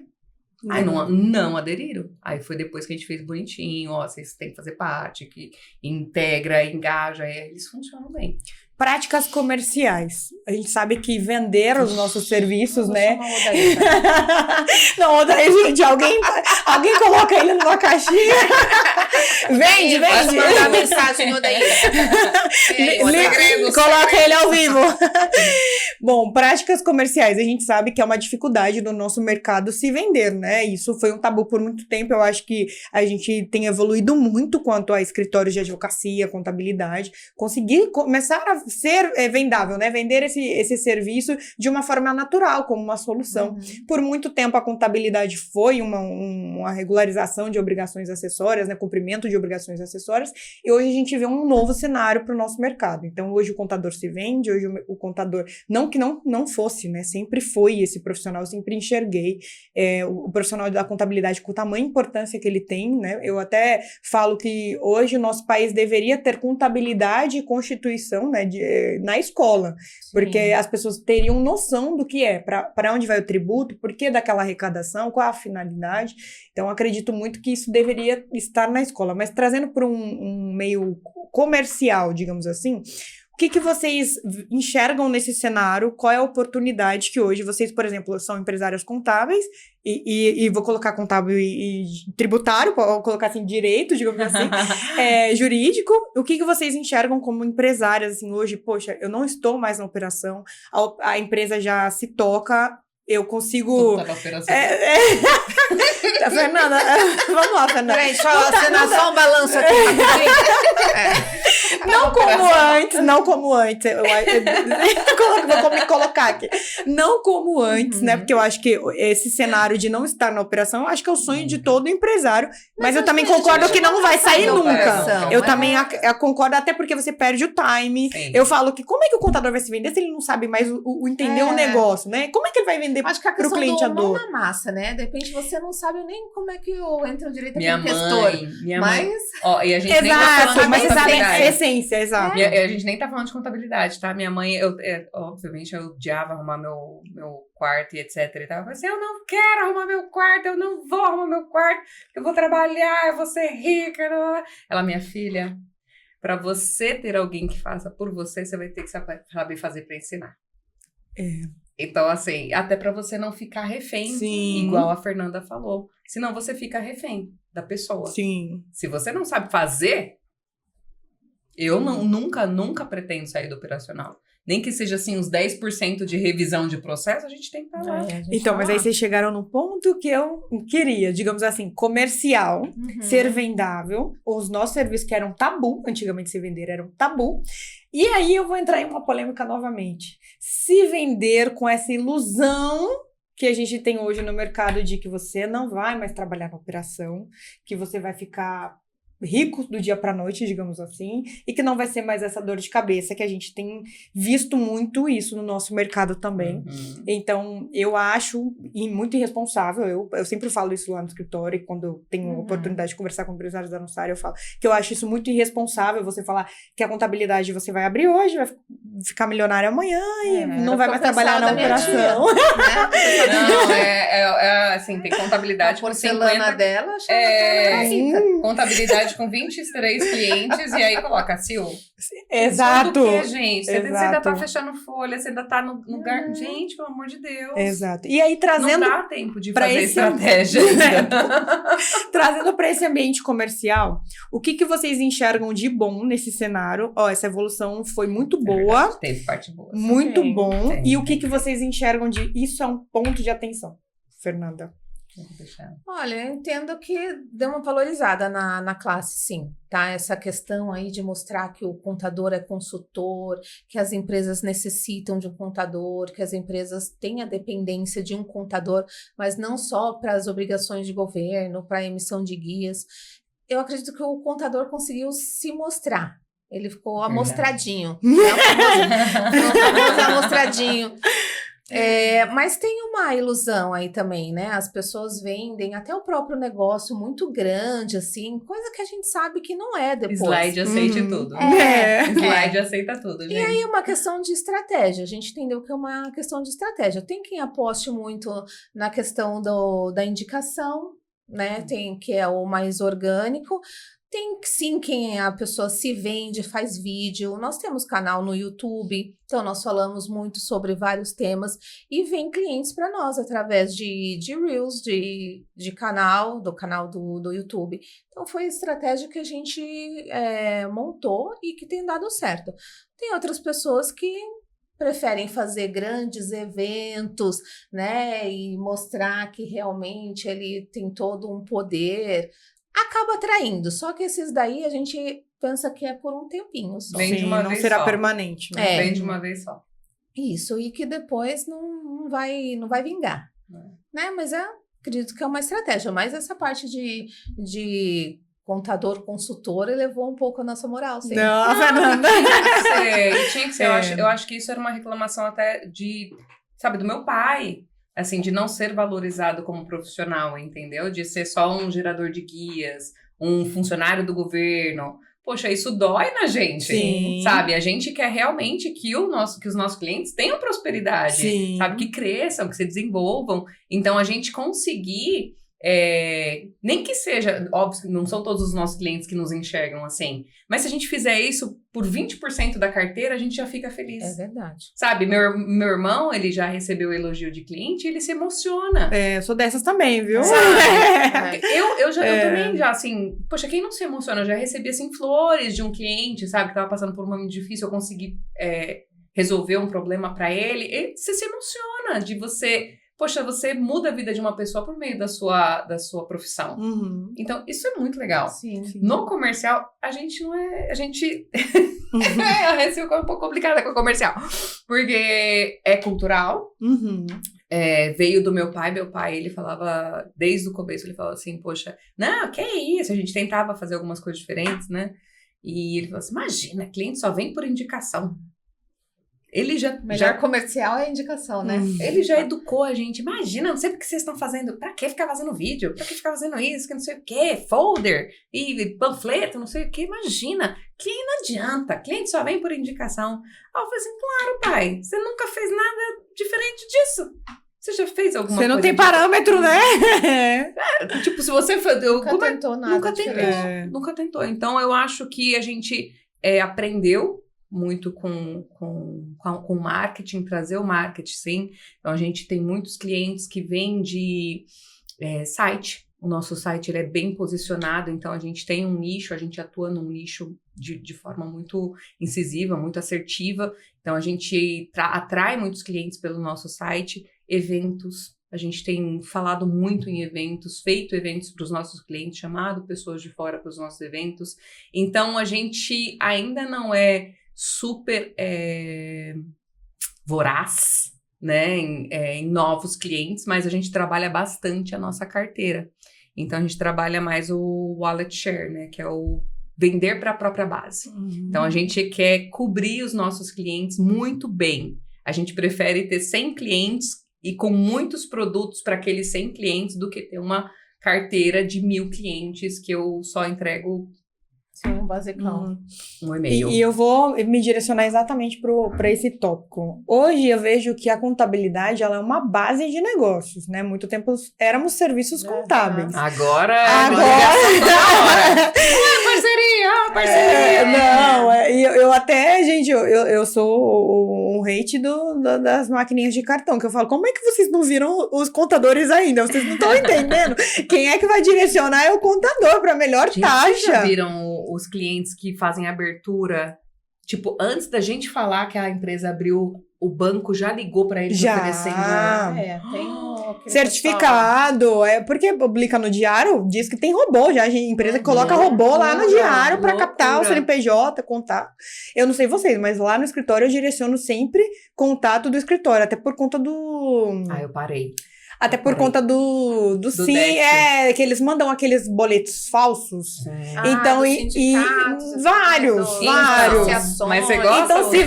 B: Aí não aderiram. Aí foi depois que a gente fez bonitinho, vocês têm que fazer parte, que integra, engaja, eles funcionam bem.
A: Práticas comerciais. A gente sabe que vender os nossos serviços, né? Não, Odair, gente, alguém coloca ele numa caixinha. Vende.
C: Posso mandar mensagem, Odair.
A: Coloca ele ao vivo. Bom, práticas comerciais. A gente sabe que é uma dificuldade do nosso mercado se vender, né? Isso foi um tabu por muito tempo. Eu acho que a gente tem evoluído muito quanto a escritórios de advocacia, contabilidade. Conseguir começar a ser vendável, né? Vender esse serviço de uma forma natural, como uma solução. Por muito tempo, a contabilidade foi uma regularização de obrigações acessórias, né? Cumprimento de obrigações acessórias, e hoje a gente vê um novo cenário para o nosso mercado. Então, hoje o contador se vende, hoje o contador, não que não fosse, né? Sempre foi esse profissional, eu sempre enxerguei o profissional da contabilidade com tamanha importância que ele tem, né? Eu até falo que hoje o nosso país deveria ter contabilidade e constituição, né, na escola, porque as pessoas teriam noção do que é, para onde vai o tributo, por que daquela arrecadação, qual a finalidade. Então, acredito muito que isso deveria estar na escola, mas trazendo para um meio comercial, digamos assim, o que vocês enxergam nesse cenário? Qual é a oportunidade que hoje vocês, por exemplo, são empresários contábeis e vou colocar contábil e tributário, vou colocar assim, direito, digamos assim, jurídico. O que vocês enxergam como empresárias, assim, hoje? Poxa, eu não estou mais na operação, a empresa já se toca, eu consigo...
B: Tá na operação.
A: Fernanda, vamos lá, Fernanda.
C: Peraí, deixa eu assinar só um balanço aqui rapidinho.
A: Não como antes. Vou me colocar aqui. Não como antes, né? Porque eu acho que esse cenário de não estar na operação, eu acho que é o sonho de todo empresário. Mas eu também concordo que não vai sair nunca. Eu também concordo, até porque você perde o time.
B: Sim.
A: Eu falo que como é que o contador vai se vender se ele não sabe mais entender o negócio, né? Como é que ele vai vender
C: acho que a
A: pro
C: questão
A: cliente a
C: do mão
A: dor?
C: na massa, né? De repente você não sabe nem como é que entra direito
B: Minha
C: aquele gestor.
B: mãe. Ó, e a gente nem tá
A: Exato,
B: falando
A: mas
B: de
A: você sabe a
B: contabilidade.
A: essência, exato.
B: A gente nem tá falando de contabilidade, tá? Minha mãe, obviamente, eu odiava arrumar meu quarto e etc. E tal. Eu falei assim, eu não quero arrumar meu quarto, eu não vou arrumar meu quarto, eu vou trabalhar, eu vou ser rica. Ela, minha filha, pra você ter alguém que faça por você, você vai ter que saber fazer pra ensinar. Então, assim, até pra você não ficar refém, igual a Fernanda falou. Senão você fica refém da pessoa.
A: Sim.
B: Se você não sabe fazer, eu nunca pretendo sair do operacional. Nem que seja, assim, uns 10% de revisão de processo, a gente tem que estar lá.
A: Então, mas aí vocês chegaram no ponto que eu queria, digamos assim, comercial, ser vendável. Os nossos serviços que eram tabu, antigamente se vender era um tabu. E aí eu vou entrar em uma polêmica novamente. Se vender com essa ilusão que a gente tem hoje no mercado de que você não vai mais trabalhar na operação, que você vai ficar rico do dia para noite, digamos assim, e que não vai ser mais essa dor de cabeça, que a gente tem visto muito isso no nosso mercado também. Então, eu acho muito irresponsável, eu sempre falo isso lá no escritório, e quando eu tenho oportunidade de conversar com empresários da nossa área, eu falo que eu acho isso muito irresponsável, você falar que a contabilidade você vai abrir hoje, vai ficar milionário amanhã e não vai mais trabalhar na operação.
B: Não, assim, tem contabilidade
C: com 50... dela,
B: contabilidade com 23 clientes e aí coloca Sil.
A: Exato.
B: Do que, gente? Você ainda tá fechando folha, você ainda tá no lugar. Gente, pelo amor de Deus.
A: Exato. E aí, trazendo.
B: Não dá tempo de fazer estratégia.
A: Trazendo para esse ambiente comercial, o que vocês enxergam de bom nesse cenário? Essa evolução foi muito boa.
B: Teve parte boa.
A: Muito bom. E o que vocês enxergam de isso é um ponto de atenção, Fernanda?
C: Olha, eu entendo que deu uma valorizada na classe, sim, tá? Essa questão aí de mostrar que o contador é consultor, que as empresas necessitam de um contador, que as empresas têm a dependência de um contador, mas não só para as obrigações de governo, para a emissão de guias. Eu acredito que o contador conseguiu se mostrar. Ele ficou amostradinho. Amostradinho. Mas tem uma ilusão aí também, né? As pessoas vendem até o próprio negócio muito grande, assim, coisa que a gente sabe que não é depois.
B: Slide aceite tudo. Slide aceita tudo, gente.
C: E aí uma questão de estratégia. A gente entendeu que é uma questão de estratégia. Tem quem aposte muito na questão da indicação, né? Tem que é o mais orgânico. Tem sim quem a pessoa se vende, faz vídeo. Nós temos canal no YouTube, então nós falamos muito sobre vários temas e vem clientes para nós através de Reels, do canal do YouTube. Então foi a estratégia que a gente montou e que tem dado certo. Tem outras pessoas que preferem fazer grandes eventos, né, e mostrar que realmente ele tem todo um poder. acaba atraindo. Só que esses daí a gente pensa que é por um tempinho só.
B: Vem de
A: Sim,
B: uma
A: não
B: vez
A: será
B: só.
A: permanente, né?
C: É.
B: Vem de uma vez só.
C: Isso, e que depois não vai vingar. Né? Mas acredito que é uma estratégia. Mas essa parte de contador, consultor, levou um pouco a nossa moral. Sim.
A: Não, a Fernanda.
B: Tinha que ser. Eu acho que isso era uma reclamação até sabe, do meu pai. Assim, de não ser valorizado como profissional, entendeu? De ser só um gerador de guias, um funcionário do governo. Poxa, isso dói na gente,
A: Sim.
B: sabe? A gente quer realmente que os nossos clientes tenham prosperidade,
A: Sim.
B: sabe? Que cresçam, que se desenvolvam. Então, a gente conseguir, nem que seja, óbvio que não são todos os nossos clientes que nos enxergam assim, mas se a gente fizer isso por 20% da carteira, a gente já fica feliz.
C: É verdade.
B: Sabe, meu irmão, ele já recebeu elogio de cliente e ele se emociona.
A: Eu sou dessas também, viu?
B: Sabe? Eu também já, assim, poxa, quem não se emociona? Eu já recebi, assim, flores de um cliente, sabe, que tava passando por um momento difícil, eu consegui resolver um problema pra ele. E você se emociona de você... Poxa, você muda a vida de uma pessoa por meio da sua profissão.
A: Uhum.
B: Então, isso é muito legal.
C: Sim.
B: No comercial, a gente não é... A gente... a Recil é um pouco complicada com o comercial. Porque é cultural.
A: Uhum.
B: Veio do meu pai, ele falava, desde o começo, ele falava assim, poxa, não, que é isso? A gente tentava fazer algumas coisas diferentes, né? E ele falou assim, imagina, cliente só vem por indicação. Ele
C: Melhor comercial é a indicação, né?
B: Ele já educou a gente. Imagina, não sei porque vocês estão fazendo. Pra que ficar fazendo vídeo? Pra que ficar fazendo isso? Que não sei o quê. Folder e panfleto, não sei o quê. Imagina. Cliente não adianta. Cliente só vem por indicação. Aí eu falei assim, claro, pai. Você nunca fez nada diferente disso. Você já fez alguma coisa?
A: Você não tem parâmetro, né?
B: Tipo, se você...
C: Nunca tentou nada
B: Nunca tentou.
C: diferente.
B: Nunca tentou. Então, eu acho que a gente aprendeu muito com marketing, trazer o marketing, sim. Então, a gente tem muitos clientes que vêm de site. O nosso site ele é bem posicionado, então a gente tem um nicho, a gente atua num nicho de forma muito incisiva, muito assertiva. Então, a gente atrai muitos clientes pelo nosso site. Eventos, a gente tem falado muito em eventos, feito eventos para os nossos clientes, chamado pessoas de fora para os nossos eventos. Então, a gente ainda não é super voraz, né, em novos clientes, mas a gente trabalha bastante a nossa carteira. Então, a gente trabalha mais o wallet share, né, que é o vender para a própria base.
A: Uhum.
B: Então, a gente quer cobrir os nossos clientes muito bem. A gente prefere ter 100 clientes e com muitos produtos para aqueles 100 clientes do que ter uma carteira de 1.000 clientes que eu só entrego
C: Sim, um basicão.
B: um e-mail.
A: E eu vou me direcionar exatamente para esse tópico. Hoje eu vejo que a contabilidade ela é uma base de negócios, né? Muito tempo éramos serviços contábeis.
B: Agora
A: parceria! Eu até, gente, eu sou um hate das maquininhas de cartão, que eu falo, como é que vocês não viram os contadores ainda? Vocês não estão entendendo? Quem é que vai direcionar é o contador para melhor taxa.
B: Vocês já viram os clientes que fazem abertura? Tipo, antes da gente falar que a empresa abriu, o banco já ligou para eles oferecendo...
C: Tem
A: certificado, porque publica no diário, diz que tem robô já, a empresa que coloca robô lá no diário para captar o CNPJ, contar. Eu não sei vocês, mas lá no escritório eu direciono sempre contato do escritório, até por conta do...
B: eu parei.
A: Até por conta do sim,
B: DEC.
A: que eles mandam aqueles boletos falsos. Então, e vários.
B: Mas você gosta?
A: Então, se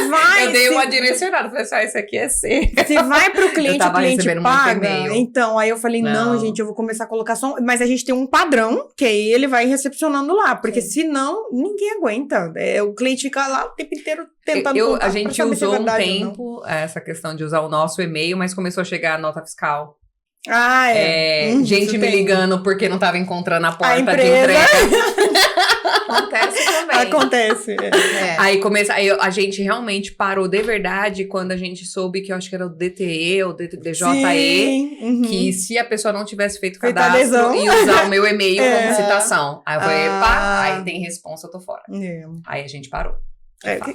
A: vai...
B: Eu dei uma direcionada, falei assim, esse aqui é C.
A: Se vai pro cliente, o cliente paga. Então, aí eu falei, não, gente, eu vou começar a colocar só... Mas a gente tem um padrão, que aí ele vai recepcionando lá. Porque senão, ninguém aguenta. O cliente fica lá o tempo inteiro tentando...
B: A gente usou um tempo essa questão de usar o nosso e-mail, mas começou a chegar a nota fiscal. Gente me ligando porque não tava encontrando a porta de entrega.
C: Acontece também.
A: Acontece.
B: Aí a gente realmente parou de verdade quando a gente soube que eu acho que era o DTE ou DJE, que se a pessoa não tivesse feito cadastro e usar o meu e-mail como citação. Aí eu falei, aí tem responsa, eu tô fora. Aí a gente parou.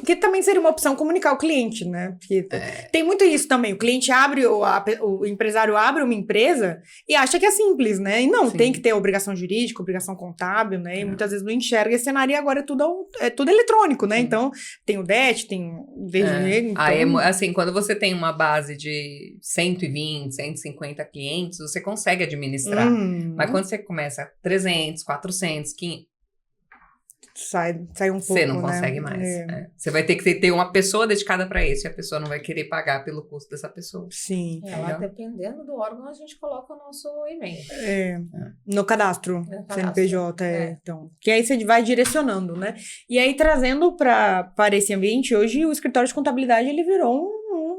A: Que também seria uma opção comunicar ao cliente, né? Porque tem muito isso também. O cliente abre, o empresário abre uma empresa e acha que é simples, né? E não, tem que ter obrigação jurídica, obrigação contábil, né? E muitas vezes não enxerga esse cenário e agora é tudo eletrônico, né? Então, tem o DET, tem o DG. Então...
B: Aí, assim, quando você tem uma base de 120, 150 clientes, você consegue administrar. Mas quando você começa 300, 400, 500...
A: Sai um pouco,
B: você não consegue mais. Você vai ter que ter uma pessoa dedicada para isso. E a pessoa não vai querer pagar pelo custo dessa pessoa.
A: Sim.
C: Lá, dependendo do órgão, a gente coloca o nosso e-mail.
A: No cadastro. CNPJ. Então, que aí você vai direcionando, né? E aí, trazendo para esse ambiente, hoje o escritório de contabilidade, ele virou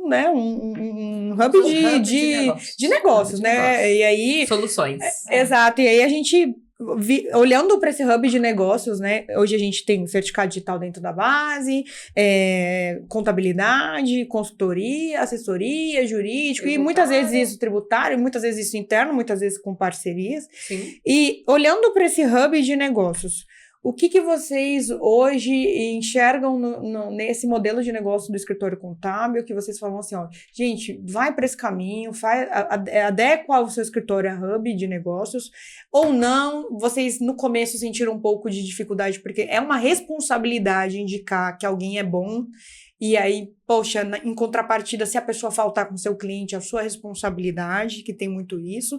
A: um hub de negócios, né? E aí...
B: Soluções.
A: Exato. E aí, a gente... olhando para esse hub de negócios, né? Hoje a gente tem certificado digital dentro da base, contabilidade, consultoria, assessoria, jurídico, e muitas vezes isso tributário, muitas vezes isso interno, muitas vezes com parcerias.
B: Sim.
A: E olhando para esse hub de negócios, o que vocês hoje enxergam nesse modelo de negócio do escritório contábil, que vocês falam assim, ó, gente, vai para esse caminho, adequa o seu escritório a hub de negócios, ou não, vocês no começo sentiram um pouco de dificuldade, porque é uma responsabilidade indicar que alguém é bom, e aí, poxa, em contrapartida, se a pessoa faltar com o seu cliente, é a sua responsabilidade, que tem muito isso.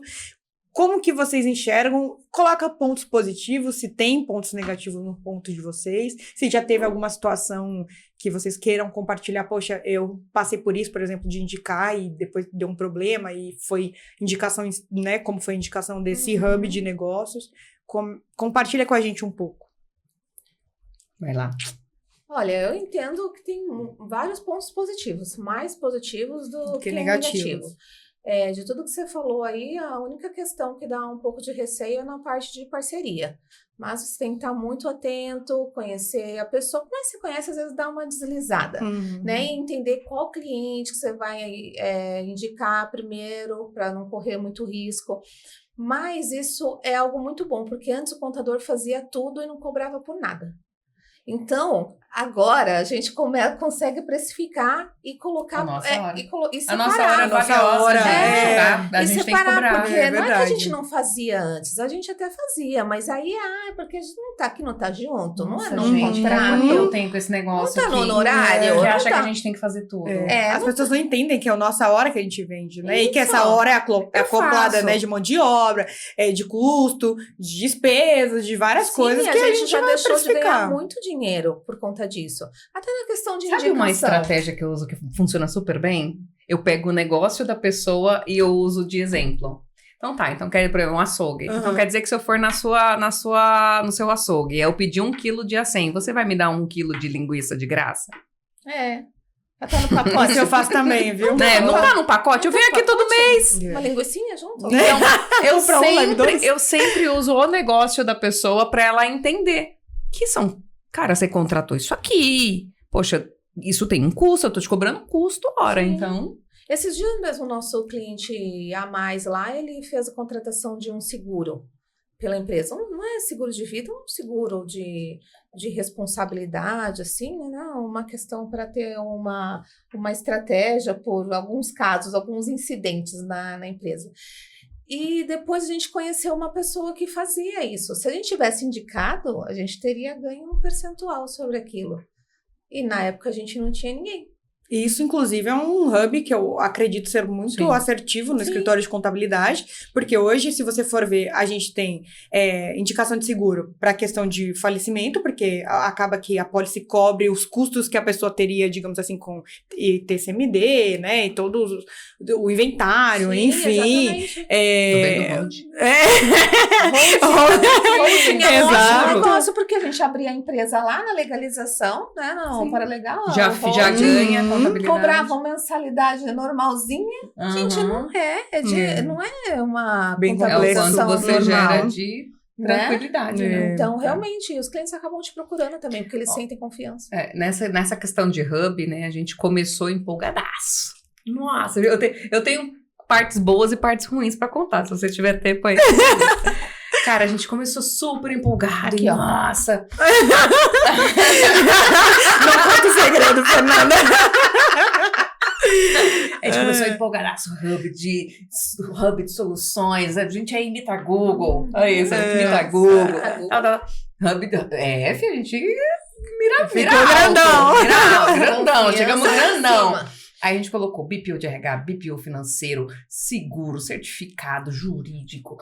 A: Como que vocês enxergam? Coloca pontos positivos, se tem pontos negativos no ponto de vocês. Se já teve alguma situação que vocês queiram compartilhar. Poxa, eu passei por isso, por exemplo, de indicar e depois deu um problema e foi indicação, né? Como foi a indicação desse hub de negócios. Compartilha com a gente um pouco.
B: Vai lá.
C: Olha, eu entendo que tem vários pontos positivos. Mais positivos do que negativos. De tudo que você falou aí, a única questão que dá um pouco de receio é na parte de parceria. Mas você tem que estar muito atento, conhecer a pessoa. Como você conhece, às vezes dá uma deslizada, né? E entender qual cliente que você vai indicar primeiro, para não correr muito risco. Mas isso é algo muito bom, porque antes o contador fazia tudo e não cobrava por nada. Então, agora a gente consegue precificar e colocar...
B: A nossa hora.
C: E separar.
B: A nossa hora valiosa, gente. A gente tem que cobrar.
C: Porque não é que a gente não fazia antes. A gente até fazia, mas aí, porque a gente não tá aqui, não tá junto. Não é no contrato.
B: Eu tenho com esse negócio
C: não tá no horário.
B: Que acha que a gente tem que fazer tudo.
A: As pessoas não entendem que é a nossa hora que a gente vende, né? Isso. E que essa hora é acoplada, né, de mão de obra, de custo, de despesas, de várias coisas que a gente
C: já
A: vai
C: deixou de ganhar
A: muito
C: dinheiro por conta disso. Até na questão de
B: indicação. Sabe uma estratégia que eu uso que funciona super bem? Eu pego o negócio da pessoa e eu uso de exemplo. Então quer dizer, um açougue. Então quer dizer que se eu for no seu açougue e eu pedir 1 quilo de acém, você vai me dar 1 quilo de linguiça de graça?
C: Tá no pacote.
A: Isso eu faço também, viu?
B: Não tá no pacote? Eu venho aqui todo mês.
C: Uma linguicinha junto?
B: Então, eu sempre uso o negócio da pessoa pra ela entender que cara, você contratou isso aqui. Poxa, isso tem um custo, eu tô te cobrando custo, então...
C: Esses dias mesmo, o nosso cliente a mais lá, ele fez a contratação de um seguro pela empresa. Não é seguro de vida, é um seguro de responsabilidade, assim, né? Uma questão para ter uma estratégia por alguns casos, alguns incidentes na empresa. E depois a gente conheceu uma pessoa que fazia isso. Se a gente tivesse indicado, a gente teria ganho um percentual sobre aquilo. E na época a gente não tinha ninguém.
A: Isso, inclusive, é um hub que eu acredito ser muito assertivo no escritório de contabilidade, porque hoje, se você for ver, a gente tem indicação de seguro para a questão de falecimento, porque acaba que a pólice cobre os custos que a pessoa teria, digamos assim, com TCMD, né, e todo o inventário, enfim.
C: Exato. Negócio, porque a gente abria a empresa lá na legalização, né, no Paralegal.
B: Já ganha
C: cobravam mensalidade normalzinha. Gente, não é uma
A: bem complexo.
B: Você
A: normal.
B: gera de tranquilidade, né?
C: Então, realmente, os clientes acabam te procurando também, porque eles sentem confiança.
B: Nessa questão de hub, né, a gente começou empolgadaço. Nossa, eu tenho partes boas e partes ruins pra contar, se você tiver tempo aí. Cara, a gente começou super empolgado.
C: Aqui,
B: E,
C: ó.
B: nossa!
A: Não conta o segredo, Fernanda.
B: A gente começou a empolgar. Hub de soluções. A gente imita Google. Aí, você imita Google. Hub do... filho, a gente mira grandão. Chegamos grandão. Aí a gente colocou BPO de RH, BPO financeiro, seguro, certificado, jurídico,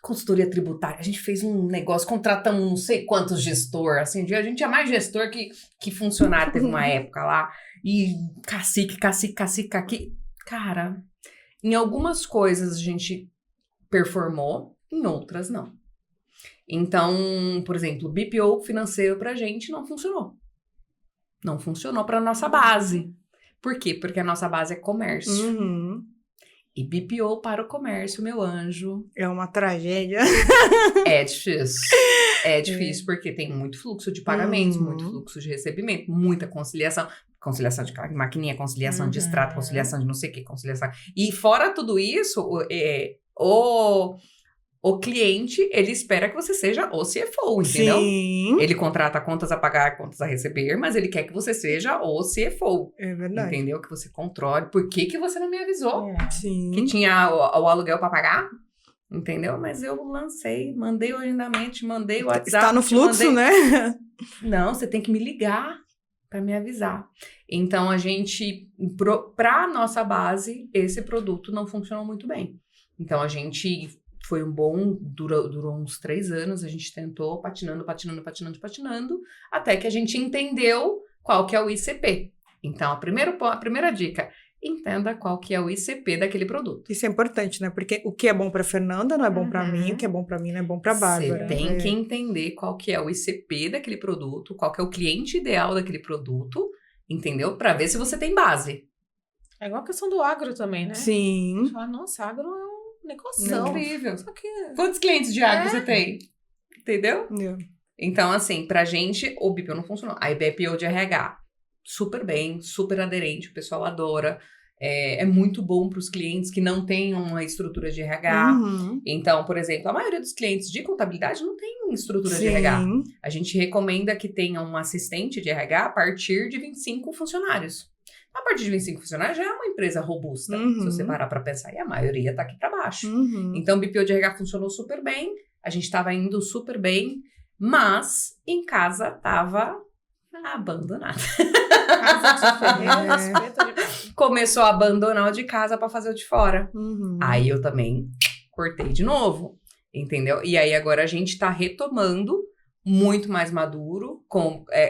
B: consultoria tributária. A gente fez um negócio, contratamos não sei quantos gestor, assim, a gente tinha mais gestor que funcionário, teve uma época lá, e cacique. Cara, em algumas coisas a gente performou, em outras não. Então, por exemplo, BPO financeiro pra gente não funcionou. Não funcionou pra nossa base. Por quê? Porque a nossa base é comércio.
A: Uhum.
B: E BPO para o comércio, meu anjo.
A: É uma tragédia.
B: É difícil. É difícil porque tem muito fluxo de pagamentos, muito fluxo de recebimento, muita conciliação. Conciliação de maquininha, conciliação de extrato, conciliação de não sei o que, conciliação. E fora tudo isso, o cliente, ele espera que você seja o CFO, entendeu?
A: Sim.
B: Ele contrata contas a pagar, contas a receber, mas ele quer que você seja o CFO.
A: É verdade.
B: Entendeu? Que você controle. Por que você não me avisou?
A: Sim.
B: Que tinha o aluguel pra pagar? Entendeu? Mas eu lancei, mandei o agendamento, mandei o WhatsApp.
A: Está no fluxo, né?
B: Não, você tem que me ligar pra me avisar. Então, a gente, pra nossa base, esse produto não funcionou muito bem. Então, a gente... Foi um bom, durou uns 3 anos, a gente tentou patinando, até que a gente entendeu qual que é o ICP. Então, a primeira dica, entenda qual que é o ICP daquele produto.
A: Isso é importante, né? Porque o que é bom pra Fernanda não é bom pra mim, o que é bom pra mim não é bom pra Bárbara.
B: Você tem que entender qual que é o ICP daquele produto, qual que é o cliente ideal daquele produto, entendeu? Pra ver se você tem base.
C: É igual a questão do agro também, né?
A: Sim.
C: Falar, nossa, agro é um negócio.
B: Incrível.
C: Só que...
B: Quantos clientes de agro você tem? Entendeu?
A: É.
B: Então, assim, pra gente, o BPO não funcionou. A BPO de RH, super bem, super aderente, o pessoal adora. É muito bom pros clientes que não têm uma estrutura de RH.
A: Uhum.
B: Então, por exemplo, a maioria dos clientes de contabilidade não tem estrutura de
A: Sim.
B: RH. A gente recomenda que tenha um assistente de RH a partir de 25 funcionários. A partir de 25 funcionários já é uma empresa robusta, se você parar pra pensar. E a maioria tá aqui pra baixo. Então, o BPO de RH funcionou super bem. A gente tava indo super bem. Mas, em casa, tava abandonada. Começou a abandonar o de casa pra fazer o de fora. Aí, eu também cortei de novo. Entendeu? E aí, agora a gente tá retomando muito mais maduro,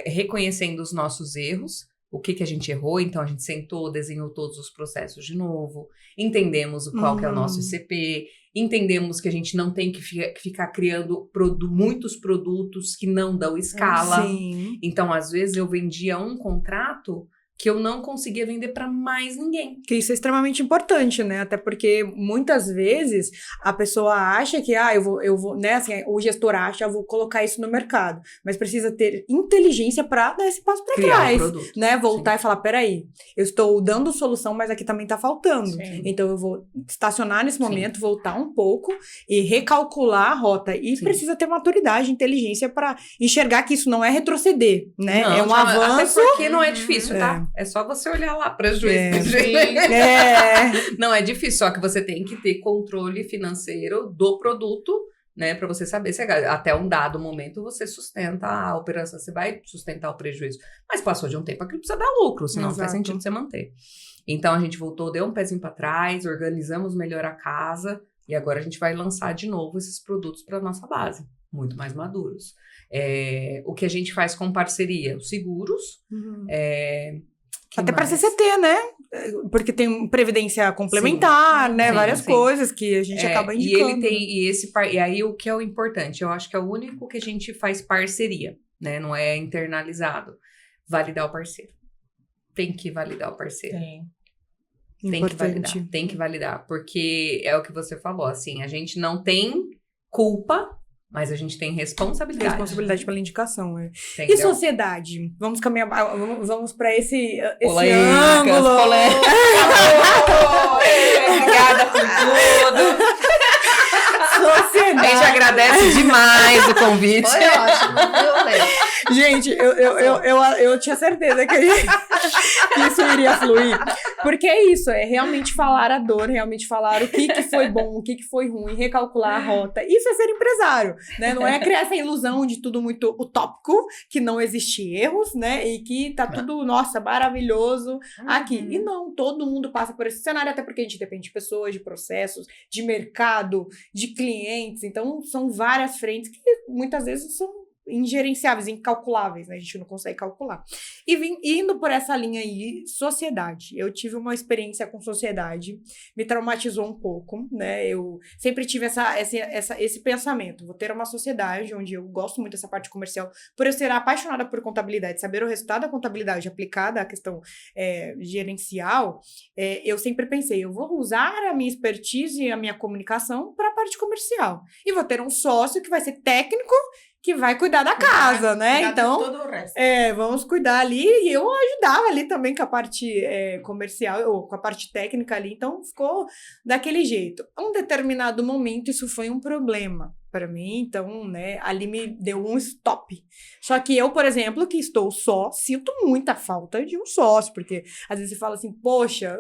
B: reconhecendo os nossos erros. O que a gente errou, então a gente sentou, desenhou todos os processos de novo, entendemos qual que é o nosso ICP, entendemos que a gente não tem que ficar criando muitos produtos que não dão escala.
A: Sim.
B: Então, às vezes, eu vendia um contrato que eu não conseguia vender para mais ninguém.
A: Que isso é extremamente importante, né? Até porque muitas vezes a pessoa acha que, eu vou, né? Assim, o gestor acha, eu vou colocar isso no mercado. Mas precisa ter inteligência para dar esse passo para trás, né? Voltar e falar, peraí, eu estou dando solução, mas aqui também tá faltando.
C: Sim.
A: Então eu vou estacionar nesse momento, voltar um pouco e recalcular a rota. E precisa ter maturidade, inteligência para enxergar que isso não é retroceder, né?
B: Não,
A: é um avanço.
B: Até porque não é difícil, tá? É só você olhar lá para as juízes. Não é difícil, só que você tem que ter controle financeiro do produto, né? Para você saber se até um dado momento você sustenta a operação, você vai sustentar o prejuízo. Mas passou de um tempo, aquilo precisa dar lucro, senão não faz sentido você manter. Então a gente voltou, deu um pezinho para trás, organizamos melhor a casa e agora a gente vai lançar de novo esses produtos para nossa base, muito mais maduros. O que a gente faz com parceria? Os seguros.
A: Até para CCT, né? Porque tem previdência complementar, né? Várias coisas que a gente acaba indicando.
B: E aí o que é o importante? Eu acho que é o único que a gente faz parceria, né? Não é internalizado. Validar o parceiro. Tem que validar o parceiro. Tem que validar. Porque é o que você falou, assim, a gente não tem culpa, mas a gente tem responsabilidade.
A: Responsabilidade pela indicação, é.
B: Entendeu?
A: E sociedade? Vamos caminhar, vamos para esse
B: polêmicas,
A: ângulo.
B: Obrigada por tudo.
A: sociedade.
B: A gente agradece demais o convite.
C: Foi ótimo, viu, Lê?
A: Gente, eu tinha certeza que isso iria fluir. Porque é isso, é realmente falar a dor, realmente falar o que foi bom, o que foi ruim, recalcular a rota. Isso é ser empresário, né? Não é criar essa ilusão de tudo muito utópico, que não existe erros, né? E que tá tudo, nossa, maravilhoso aqui. E não, todo mundo passa por esse cenário, até porque a gente depende de pessoas, de processos, de mercado, de clientes. Então, são várias frentes que muitas vezes são ingerenciáveis, incalculáveis, né? A gente não consegue calcular. E indo por essa linha aí, sociedade. Eu tive uma experiência com sociedade, me traumatizou um pouco, né? Eu sempre tive esse pensamento. Vou ter uma sociedade onde eu gosto muito dessa parte comercial, por eu ser apaixonada por contabilidade, saber o resultado da contabilidade aplicada à questão gerencial, eu sempre pensei, eu vou usar a minha expertise e a minha comunicação para a parte comercial. E vou ter um sócio que vai ser técnico, que vai cuidar da casa, né? Então,
C: todo o resto.
A: Vamos cuidar ali. E eu ajudava ali também com a parte comercial, ou com a parte técnica ali. Então, ficou daquele jeito. Um determinado momento, isso foi um problema para mim. Então, né, ali me deu um stop. Só que eu, por exemplo, que estou só, sinto muita falta de um sócio. Porque, às vezes, você fala assim, poxa,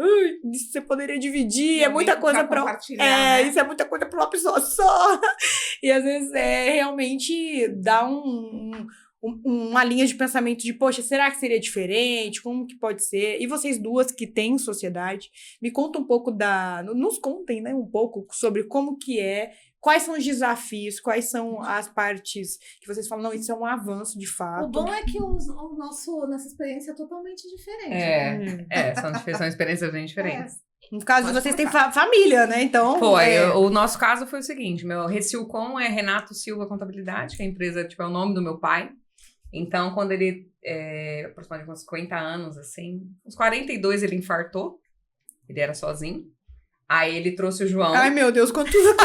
A: isso você poderia dividir, é muita coisa para...
C: compartilhar, né?
A: Isso é muita coisa para uma pessoa só. E, às vezes, realmente dá uma linha de pensamento de, poxa, será que seria diferente? Como que pode ser? E vocês duas que têm sociedade, me contam um pouco nos contem, né, um pouco sobre como que quais são os desafios, quais são as partes que vocês falam, não, isso é um avanço de fato.
C: O bom é que nossa experiência é totalmente diferente.
B: São experiências bem diferentes.
A: No caso de vocês têm família, né? Então.
B: O nosso caso foi o seguinte: meu Recilcom é Renato Silva Contabilidade, que é a empresa, é o nome do meu pai. Então, quando ele, aproximadamente uns 50 anos, assim, uns 42, ele infartou. Ele era sozinho. Aí ele trouxe o João.
A: Ai, meu Deus, quantos anos?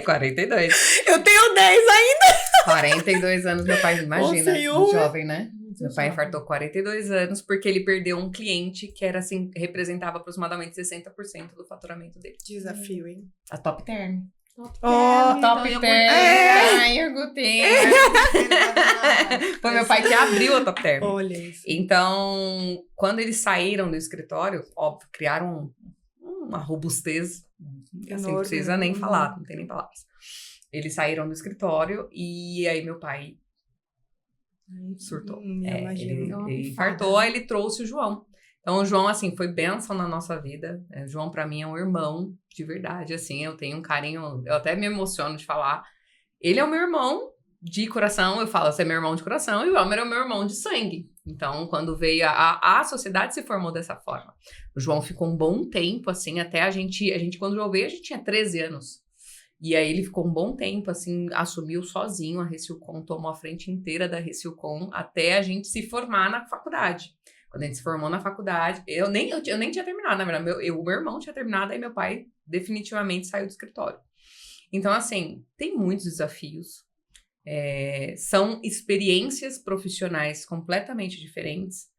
B: 42.
A: Eu tenho 10 ainda.
B: 42 anos, meu pai, imagina.
A: Senhor.
B: Jovem, né? Meu pai infartou 42 anos porque ele perdeu um cliente que era assim, representava aproximadamente 60% do faturamento dele.
A: Desafio, hein?
B: A Top Term.
C: Top
B: Term. Ai, iogurteira. Foi meu pai que abriu a Top Term.
A: Olha isso.
B: Então, quando eles saíram do escritório, óbvio, criaram uma robustez, assim, não precisa nem falar, não tem nem palavras. Eles saíram do escritório e aí meu pai surtou. Ele infartou, aí ele trouxe o João. Então, o João, assim, foi bênção na nossa vida. O João, pra mim, é um irmão, de verdade, assim, eu tenho um carinho, eu até me emociono de falar. Ele é o meu irmão de coração, eu falo, você é meu irmão de coração, e o Elmer é o meu irmão de sangue. Então, quando veio a sociedade se formou dessa forma. O João ficou um bom tempo, assim, até a gente quando o João veio, a gente tinha 13 anos. E aí ele ficou um bom tempo, assim, assumiu sozinho a Recilcom, tomou a frente inteira da Recilcom até a gente se formar na faculdade. Quando a gente se formou na faculdade, eu nem tinha terminado, na verdade, o meu irmão tinha terminado, aí meu pai definitivamente saiu do escritório. Então, assim, tem muitos desafios. São experiências profissionais completamente diferentes.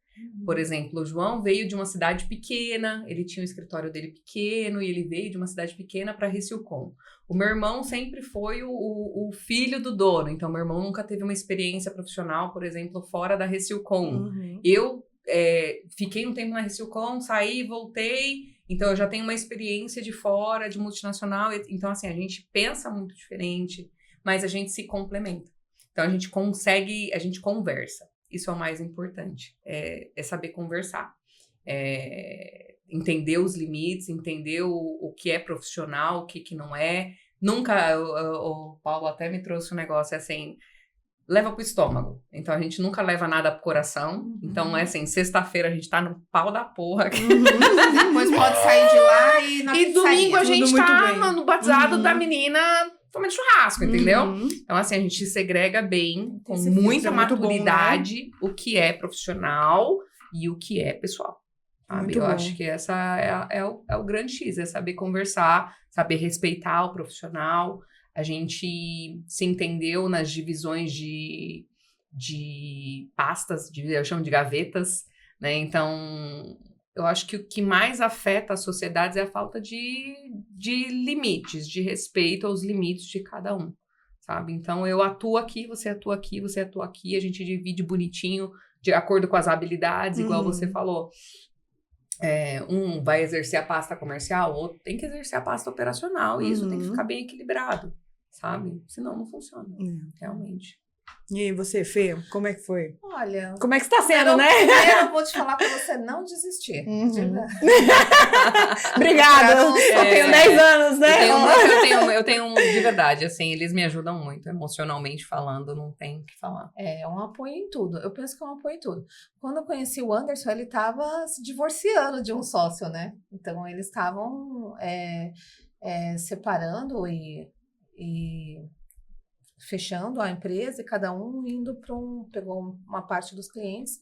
B: Por exemplo, o João veio de uma cidade pequena, ele tinha o escritório dele pequeno e ele veio de uma cidade pequena para Recilcom. O meu irmão sempre foi o filho do dono, então meu irmão nunca teve uma experiência profissional, por exemplo, fora da Recilcom.
A: Uhum.
B: Eu fiquei um tempo na Recilcom, saí, voltei, então eu já tenho uma experiência de fora, de multinacional, então assim, a gente pensa muito diferente, mas a gente se complementa. Então a gente conversa. Isso é o mais importante, é saber conversar, entender os limites, entender o que é profissional, o que não é. Nunca, o Paulo até me trouxe um negócio assim, leva pro estômago. Então a gente nunca leva nada pro coração. Então assim, sexta-feira a gente tá no pau da porra.
C: Depois pode sair de lá e na
B: E domingo a gente tá
A: bem.
B: no batizado da menina tomando churrasco, entendeu?
A: Uhum.
B: Então, assim, a gente segrega bem, com
A: Esse
B: muita
A: filtro é muito
B: maturidade, o que é profissional e o que é pessoal. Sabe?
A: Muito
B: Eu
A: bom.
B: acho que essa é o grande X, é saber conversar, saber respeitar o profissional. A gente se entendeu nas divisões de pastas, eu chamo de gavetas, né? Então, eu acho que o que mais afeta as sociedades é a falta de limites, de respeito aos limites de cada um, sabe? Então, eu atuo aqui, você atua aqui, você atua aqui, a gente divide bonitinho, de acordo com as habilidades, igual você falou. Um vai exercer a pasta comercial, o outro tem que exercer a pasta operacional, e isso tem que ficar bem equilibrado, sabe? Senão não funciona, realmente.
A: E aí, você, Fê, como é que foi?
C: Olha...
A: Como é que está sendo, né?
C: Primeiro eu vou te falar para você não desistir.
A: Obrigada. Eu tenho 10 anos, né?
B: Eu tenho, de verdade, assim, eles me ajudam muito, emocionalmente falando, não tem o que falar.
C: É um apoio em tudo. Eu penso que é um apoio em tudo. Quando eu conheci o Anderson, ele estava se divorciando de um sócio, né? Então, eles estavam separando e fechando a empresa, e cada um indo pegou uma parte dos clientes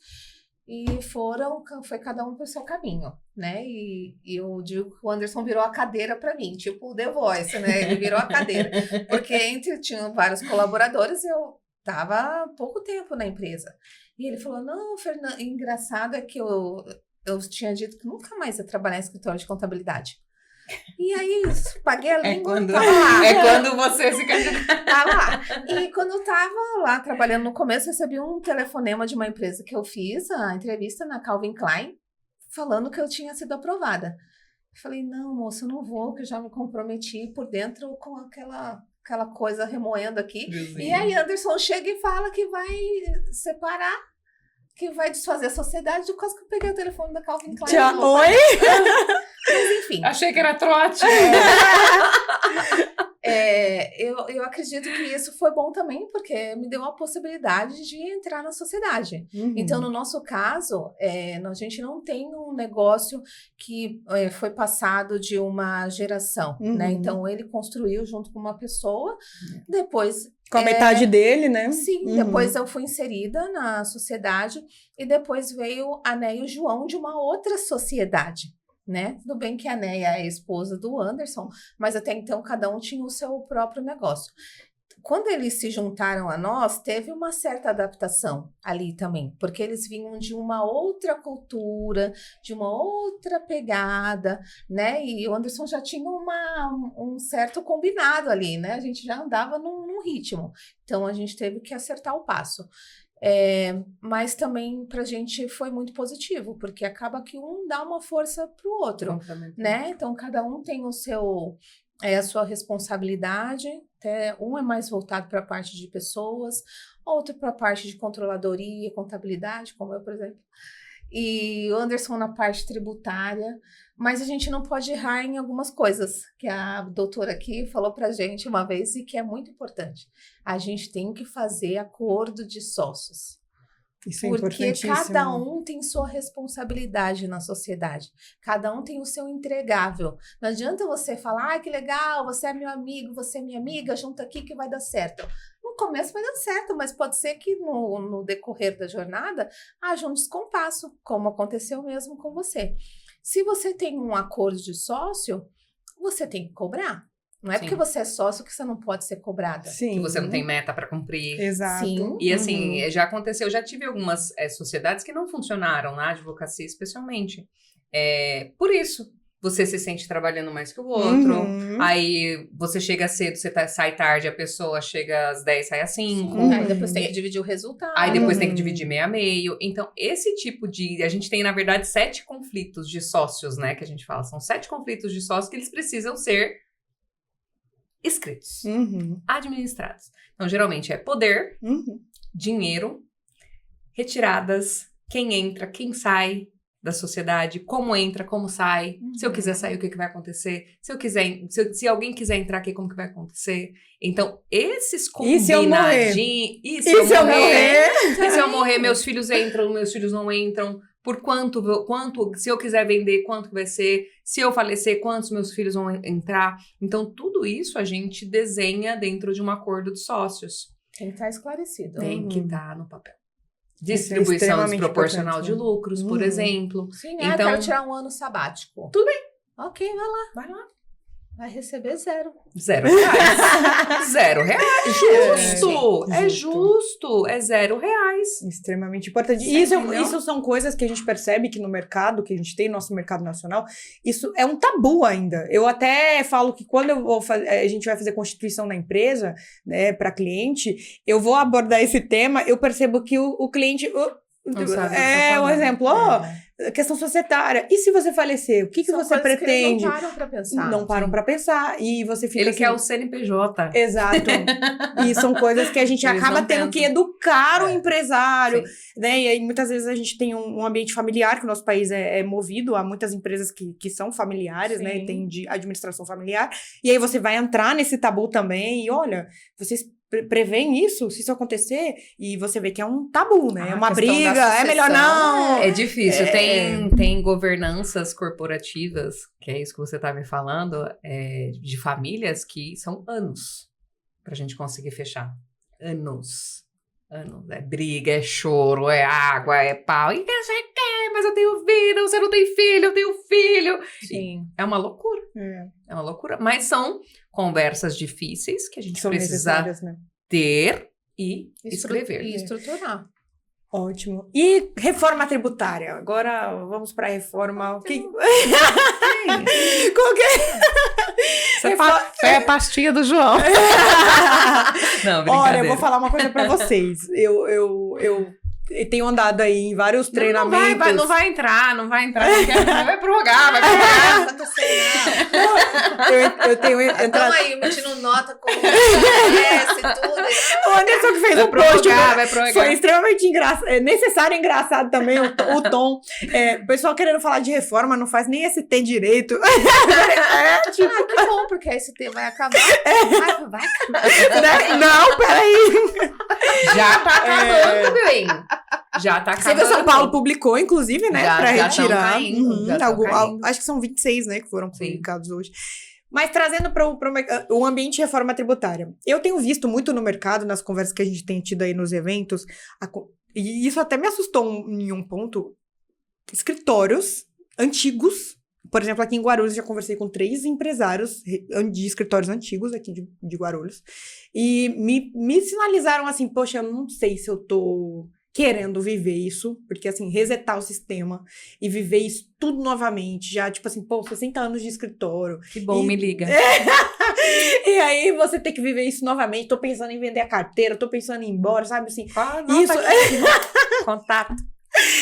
C: e foi cada um para o seu caminho, né? E eu digo que o Anderson virou a cadeira para mim, tipo o The Voice, né? Ele virou a cadeira, porque tinham vários colaboradores e eu estava há pouco tempo na empresa. E ele falou, não, Fernanda, engraçado é que eu tinha dito que nunca mais ia trabalhar em escritório de contabilidade. E aí, paguei a língua, tava lá.
B: É quando você se candidata.
C: Tava lá. E quando eu tava lá trabalhando no começo, recebi um telefonema de uma empresa que eu fiz a entrevista na Calvin Klein, falando que eu tinha sido aprovada. Eu falei, não, moço, eu não vou, que eu já me comprometi por dentro com aquela coisa remoendo aqui. E aí, Anderson chega e fala que vai separar, que vai desfazer a sociedade, de quase que eu peguei o telefone da Calvin Klein.
A: Oi?
C: Mas enfim.
B: Achei que era trote.
C: Eu acredito que isso foi bom também, porque me deu a possibilidade de entrar na sociedade. Então, no nosso caso, a gente não tem um negócio que foi passado de uma geração, né? Então, ele construiu junto com uma pessoa, depois...
A: Com a metade dele, né?
C: Sim, depois eu fui inserida na sociedade e depois veio a Neia e o João de uma outra sociedade, né? Tudo bem que a Neia é a esposa do Anderson, mas até então cada um tinha o seu próprio negócio. Quando eles se juntaram a nós, teve uma certa adaptação ali também, porque eles vinham de uma outra cultura, de uma outra pegada, né? E o Anderson já tinha um certo combinado ali, né? A gente já andava num ritmo, então a gente teve que acertar o passo. Mas também pra gente foi muito positivo, porque acaba que um dá uma força pro outro, né? Então cada um tem a sua responsabilidade, até um é mais voltado para a parte de pessoas, outro para a parte de controladoria, contabilidade, como eu, por exemplo, e o Anderson na parte tributária, mas a gente não pode errar em algumas coisas, que a doutora aqui falou pra gente uma vez e que é muito importante. A gente tem que fazer acordo de sócios.
A: Isso é
C: porque cada um tem sua responsabilidade na sociedade. Cada um tem o seu entregável. Não adianta você falar, que legal, você é meu amigo, você é minha amiga, junta aqui que vai dar certo. No começo vai dar certo, mas pode ser que no decorrer da jornada haja um descompasso, como aconteceu mesmo com você. Se você tem um acordo de sócio, você tem que cobrar. Não é porque você é sócio que você não pode ser cobrada.
A: Sim.
B: Que você não tem meta para cumprir.
A: Exato.
C: Sim.
B: E assim, já aconteceu, já tive algumas sociedades que não funcionaram na advocacia, especialmente. Por isso, você se sente trabalhando mais que o outro. Aí você chega cedo, sai tarde, a pessoa chega às 10, sai às 5.
C: Aí depois tem que dividir o resultado.
B: Aí depois tem que dividir meio a meio. Então, esse tipo de... A gente tem, na verdade, 7 conflitos de sócios, né? Que a gente fala. São 7 conflitos de sócios que eles precisam ser escritos, administrados. Então, geralmente é poder, dinheiro, retiradas, quem entra, quem sai da sociedade, como entra, como sai. Se eu quiser sair, o que vai acontecer? Se alguém quiser entrar aqui, como que vai acontecer? Então, esses combinadinhos... E se eu morrer, meus filhos entram, meus filhos não entram. Por quanto, se eu quiser vender, quanto que vai ser? Se eu falecer, quantos meus filhos vão entrar? Então, tudo isso a gente desenha dentro de um acordo de sócios.
C: Tem que estar esclarecido.
B: Tem que estar no papel. Distribuição desproporcional de lucros, por exemplo.
C: Sim, então, eu quero tirar um ano sabático.
B: Tudo bem.
C: Ok, vai lá.
B: Vai lá.
C: Vai receber 0.
B: R$0. R$0. Justo! É justo. É R$0.
A: Extremamente importante. Isso são coisas que a gente percebe que no mercado, que a gente tem no nosso mercado nacional, isso é um tabu ainda. Eu até falo que quando a gente vai fazer constituição na empresa, né, para cliente, eu vou abordar esse tema, eu percebo que o cliente...
B: Não sabe
A: um exemplo, questão societária. E se você falecer, o que você pretende?
C: Não param pra pensar.
A: Não param pra pensar. E você fica
B: Ele
A: assim,
B: quer o CNPJ.
A: Exato. E são coisas que a gente
B: Eles
A: acaba
B: não
A: tendo
B: pensam.
A: que educar o empresário,
B: Sim.
A: né? E aí muitas vezes a gente tem um ambiente familiar, que o nosso país é movido, há muitas empresas que são familiares, né? E tem de administração familiar. E aí você vai entrar nesse tabu também. E olha, vocês prevêem isso, se isso acontecer, e você vê que é um tabu, né? É uma briga, é melhor não.
B: É difícil. Tem governanças corporativas, que é isso que você tá me falando, de famílias que são anos pra gente conseguir fechar. Anos. É briga, é choro, é água, é pau. E mas eu tenho vida, você não tem filho, eu tenho filho.
C: Sim.
B: É uma loucura. É uma loucura. Mas são conversas difíceis que a gente precisa
A: né?
B: ter e escrever.
C: E estruturar.
A: Ótimo. E reforma tributária? Agora vamos para a reforma.
C: Você é a pastinha do João.
B: Não,
A: olha, eu vou falar uma coisa para vocês. Eu tenho andado aí em vários treinamentos.
B: Não vai entrar. Vai prorrogar.
A: Eu tenho entrado...
C: Então aí, emitindo nota com e tudo.
A: O Anderson que fez um post. Vai prorrogar. Foi extremamente necessário e engraçado também o tom. O pessoal querendo falar de reforma, não faz nem ST direito.
C: Que bom, porque a ST vai acabar. Vai acabar.
A: Não, peraí.
B: Já tá acabando, bem. Já tá acabando.
A: Você viu, São Paulo publicou, inclusive, né? Pra retirar.
B: Caindo.
A: Acho que são 26, né? Que foram publicados hoje. Mas trazendo para o ambiente de reforma tributária. Eu tenho visto muito no mercado, nas conversas que a gente tem tido aí nos eventos, e isso até me assustou em um ponto, escritórios antigos. Por exemplo, aqui em Guarulhos, eu já conversei com 3 empresários de escritórios antigos aqui de Guarulhos. E me sinalizaram assim, poxa, eu não sei se eu tô querendo viver isso, porque assim, resetar o sistema e viver isso tudo novamente, já tipo assim, 60 anos de escritório.
B: Que bom, me liga.
A: E aí você tem que viver isso novamente, tô pensando em vender a carteira, tô pensando em ir embora, sabe assim.
B: Isso
C: Contato.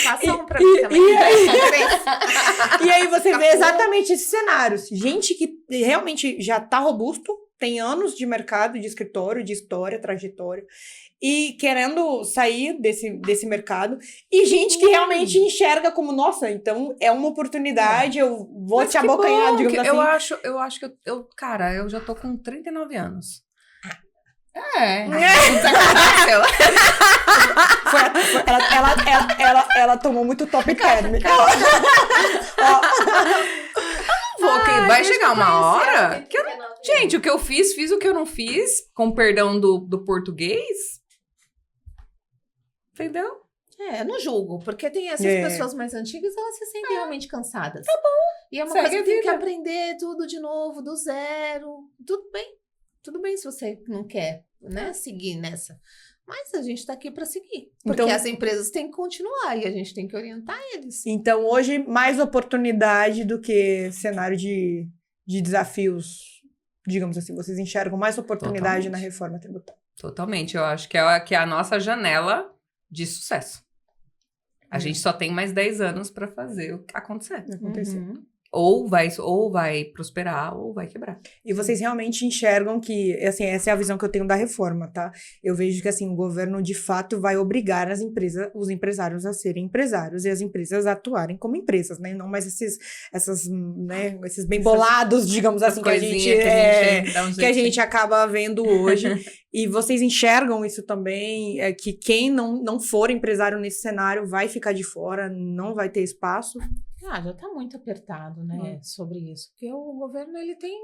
C: Passa um pra mim também.
A: E aí você vê exatamente esses cenários. Gente que realmente já tá robusto, tem anos de mercado, de escritório, de história, trajetória, e querendo sair desse mercado, e gente que realmente enxerga como, nossa, então é uma oportunidade, eu vou te abocanhar, digamos assim.
B: Eu acho que cara, eu já tô com 39 anos.
A: Ela tomou muito top term.
B: Vai chegar uma hora que gente, o que eu fiz o que eu não fiz, com perdão do português. Entendeu?
C: Não julgo, porque tem essas pessoas mais antigas, elas se sentem realmente cansadas.
B: Tá bom.
C: E é uma coisa que tem que aprender tudo de novo, do zero. Tudo bem se você não quer, né, seguir nessa. Mas a gente tá aqui para seguir. Porque as empresas têm que continuar e a gente tem que orientar eles.
A: Então, hoje, mais oportunidade do que cenário de desafios, digamos assim. Vocês enxergam mais oportunidade na reforma tributária.
B: Totalmente. Eu acho que é a nossa janela de sucesso. A gente só tem mais 10 anos para fazer o que acontecer. Ou vai prosperar, ou vai quebrar.
A: E vocês realmente enxergam que, assim, essa é a visão que eu tenho da reforma, tá? Eu vejo que, assim, o governo, de fato, vai obrigar os empresários a serem empresários e as empresas a atuarem como empresas, né? Não mais esses bem bolados, digamos assim, que a gente acaba vendo hoje. E vocês enxergam isso também, que quem não for empresário nesse cenário vai ficar de fora, não vai ter espaço?
C: Já está muito apertado, né, sobre isso. Porque o governo, ele tem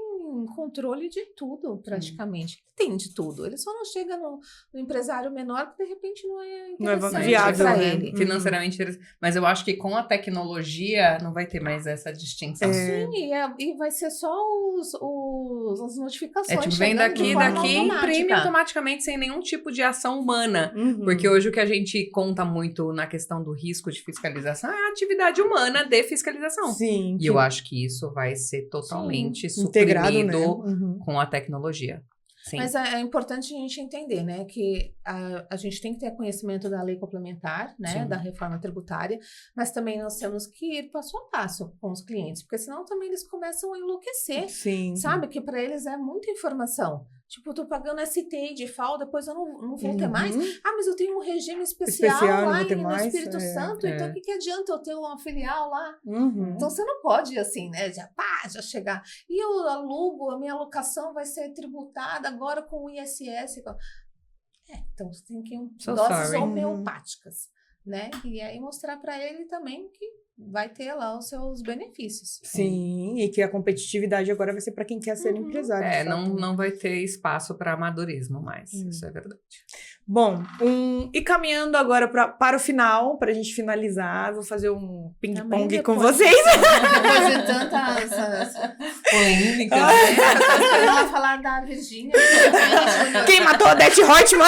C: controle de tudo, praticamente. Tem de tudo. Ele só não chega no empresário menor que, de repente, não é interessante
A: viável
C: para
A: né?
C: ele.
B: Financeiramente interessante. Mas eu acho que com a tecnologia não vai ter mais essa distinção.
C: Sim, e vai ser só as notificações.
B: Tipo, vem
C: chegando de forma
B: daqui,
C: automática.
B: imprime automaticamente sem nenhum tipo de ação humana. Porque hoje o que a gente conta muito na questão do risco de fiscalização é a atividade humana de fiscalização.
A: Sim.
B: E eu acho que isso vai ser totalmente
A: integrado,
B: suprimido
A: né?
B: com a tecnologia. Sim.
C: Mas é importante a gente entender, né, que a gente tem que ter conhecimento da lei complementar, né,
B: Sim.
C: da reforma tributária, mas também nós temos que ir passo a passo com os clientes, porque senão também eles começam a enlouquecer,
A: Sim.
C: sabe, que para eles é muita informação. Tipo, eu tô pagando ST de FAO, depois eu não vou ter mais. Mas eu tenho um regime especial lá no Espírito Santo, então o que adianta eu ter uma filial lá? Então você não pode ir assim, né? Já chegar. E eu alugo, a minha alocação vai ser tributada agora com o ISS. Então você tem que ir doses homeopáticas, né? E aí mostrar para ele também que vai ter lá os seus benefícios.
A: Sim, e que a competitividade agora vai ser para quem quer ser empresário.
B: Não vai ter espaço para amadorismo mais, isso é verdade.
A: Bom, e caminhando agora para o final, para a gente finalizar, vou fazer um ping-pong com vocês.
C: Depois de tantas polêmicas, eu esperando falar da Virgínia.
A: Quem matou a Odete Roitman?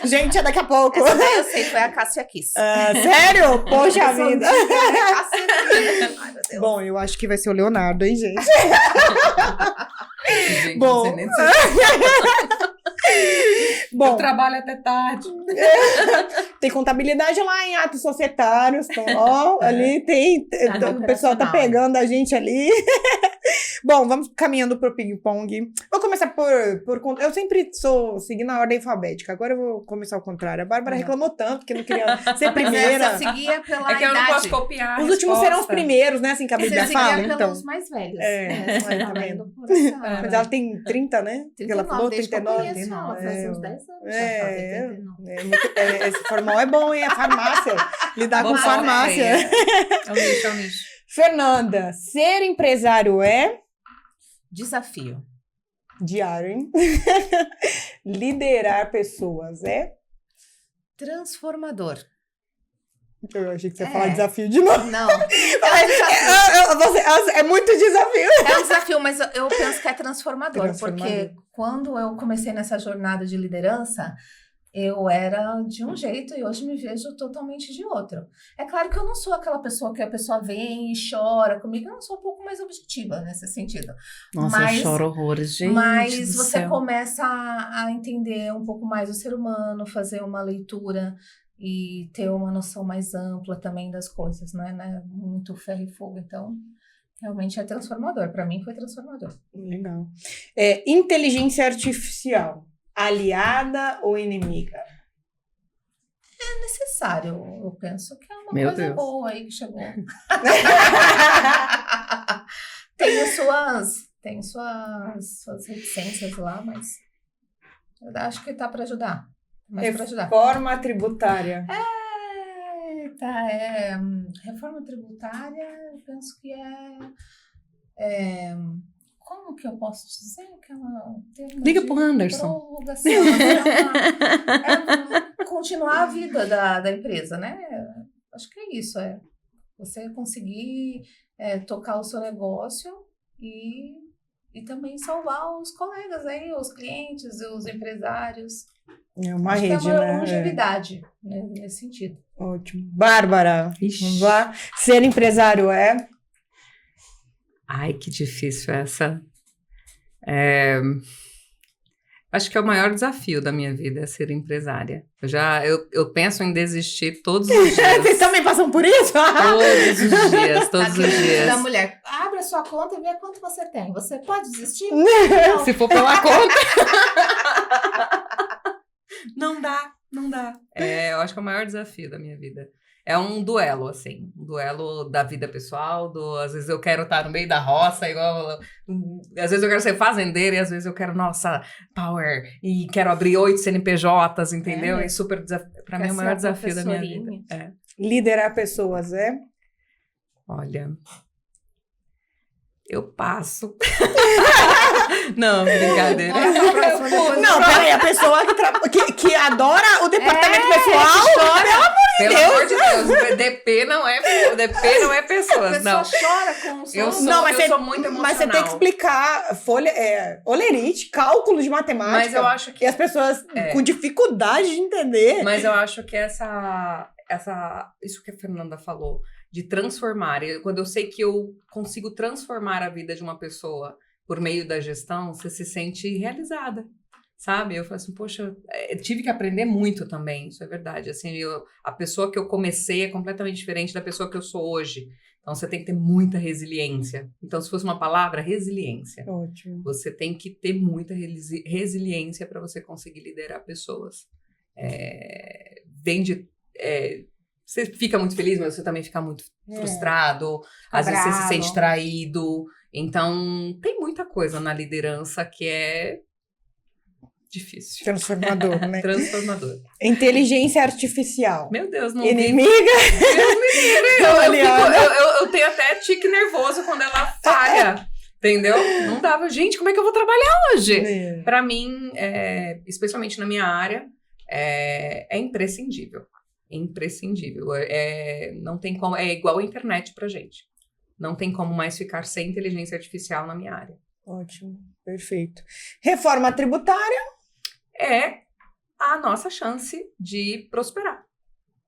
A: Gente, é daqui a pouco.
C: Essa daí eu sei, foi a Cássia Kiss.
A: Sério? Poxa vida.
C: Ai, meu Deus.
A: Bom, eu acho que vai ser o Leonardo, hein, gente?
B: Gente,
A: Bom.
B: não sei nem
A: Bom,
B: eu trabalho até tarde.
A: tem contabilidade lá em atos societários. Então, ó, ali tem. O pessoal tá pegando a gente ali. Bom, vamos caminhando pro ping-pong. Vou começar por. Eu sempre sou seguindo a ordem alfabética. Agora eu vou começar ao contrário. A Bárbara reclamou tanto que não queria ser primeira.
C: Você seguia pela
B: É que eu
C: idade.
B: não posso copiar.
A: Os últimos serão os primeiros, né? Assim que a Bíblia
C: Você
A: fala.
C: seguia
A: Então.
C: pelos mais velhos.
A: Tá vendo?
C: Mas
A: Mas ela tem 30, né? Que ela falou, 39.
C: Ela faz uns 10 anos.
A: Esse formal é bom, hein? É farmácia. Lidar com farmácia.
B: É um nicho.
A: Fernanda, ser empresário é
C: Desafio.
A: diário, hein? Liderar pessoas é?
C: Transformador.
A: Eu achei que você ia falar desafio de novo.
C: Não.
A: É muito desafio.
C: É um desafio, mas eu penso que é transformador. Porque quando eu comecei nessa jornada de liderança, eu era de um jeito e hoje me vejo totalmente de outro. É claro que eu não sou aquela pessoa que a pessoa vem e chora comigo, eu não sou um pouco mais objetiva nesse sentido.
B: Nossa, eu choro horrores, gente.
C: Mas você começa a entender um pouco mais o ser humano, fazer uma leitura e ter uma noção mais ampla também das coisas, não é, né? Muito ferro e fogo. Então, realmente é transformador. Para mim foi transformador.
A: Legal. Inteligência artificial. Aliada ou inimiga?
C: É necessário. Eu penso que é uma
B: Meu
C: coisa
B: Deus.
C: boa aí que chegou. tem suas reticências lá, mas eu acho que tá para ajudar.
A: Reforma tributária.
C: Reforma tributária, eu penso que como que eu posso dizer que é uma
B: Liga pro Anderson.
C: Prorrogação, continuar a vida da empresa, né? Acho que é isso, você conseguir tocar o seu negócio e também salvar os colegas aí, os clientes, os empresários.
A: É uma
C: Acho
A: rede,
C: que é uma
A: né?
C: longevidade, né, nesse sentido.
A: Ótimo. Bárbara,
B: Ixi.
A: vamos lá. Ser empresário é?
B: Ai, que difícil essa. Acho que é o maior desafio da minha vida é ser empresária. Eu penso em desistir todos os dias.
A: Vocês também passam por isso?
B: Todos os dias.
C: Da mulher, abre a sua conta e vê quanto você tem. Você pode desistir?
B: Se for pela conta. Não dá. Eu acho que é o maior desafio da minha vida. É um duelo, assim. Um duelo da vida pessoal, às vezes eu quero estar no meio da roça, igual... Às vezes eu quero ser fazendeira e às vezes eu quero, nossa, power, e quero abrir 8 CNPJs, entendeu? E super pra mim é o maior desafio da minha vida.
A: Liderar pessoas,
B: Olha... Eu passo. Não, brincadeira.
A: Não, peraí, a pessoa que adora o departamento pessoal,
B: pelo amor de Deus, DP não é pessoas, não.
C: A pessoa chora com o
B: eu sou muito emocional.
A: Mas você tem que explicar olerite, cálculo de matemática.
B: Mas eu acho que...
A: E as pessoas com dificuldade de entender.
B: Mas eu acho que isso que a Fernanda falou, de transformar. Quando eu sei que eu consigo transformar a vida de uma pessoa por meio da gestão, você se sente realizada, sabe? Eu falo assim, poxa, tive que aprender muito também, isso é verdade. Assim, a pessoa que eu comecei é completamente diferente da pessoa que eu sou hoje. Então, você tem que ter muita resiliência. Então, se fosse uma palavra, resiliência.
A: Ótimo.
B: Você tem que ter muita resiliência para você conseguir liderar pessoas. Você fica muito feliz, mas você também fica muito frustrado. Às vezes você se sente traído. Então, tem muita coisa na liderança que é difícil.
A: Transformador, né?
B: Transformador.
A: Inteligência artificial.
B: Meu Deus, não
A: inimiga.
B: Eu tenho até tique nervoso quando ela falha. Entendeu? Não dava. Gente, como é que eu vou trabalhar hoje? Pra mim, especialmente na minha área, é imprescindível. Imprescindível. Não tem como, é igual a internet pra gente. Não tem como mais ficar sem inteligência artificial na minha área.
A: Ótimo, perfeito. Reforma tributária?
B: É a nossa chance de prosperar.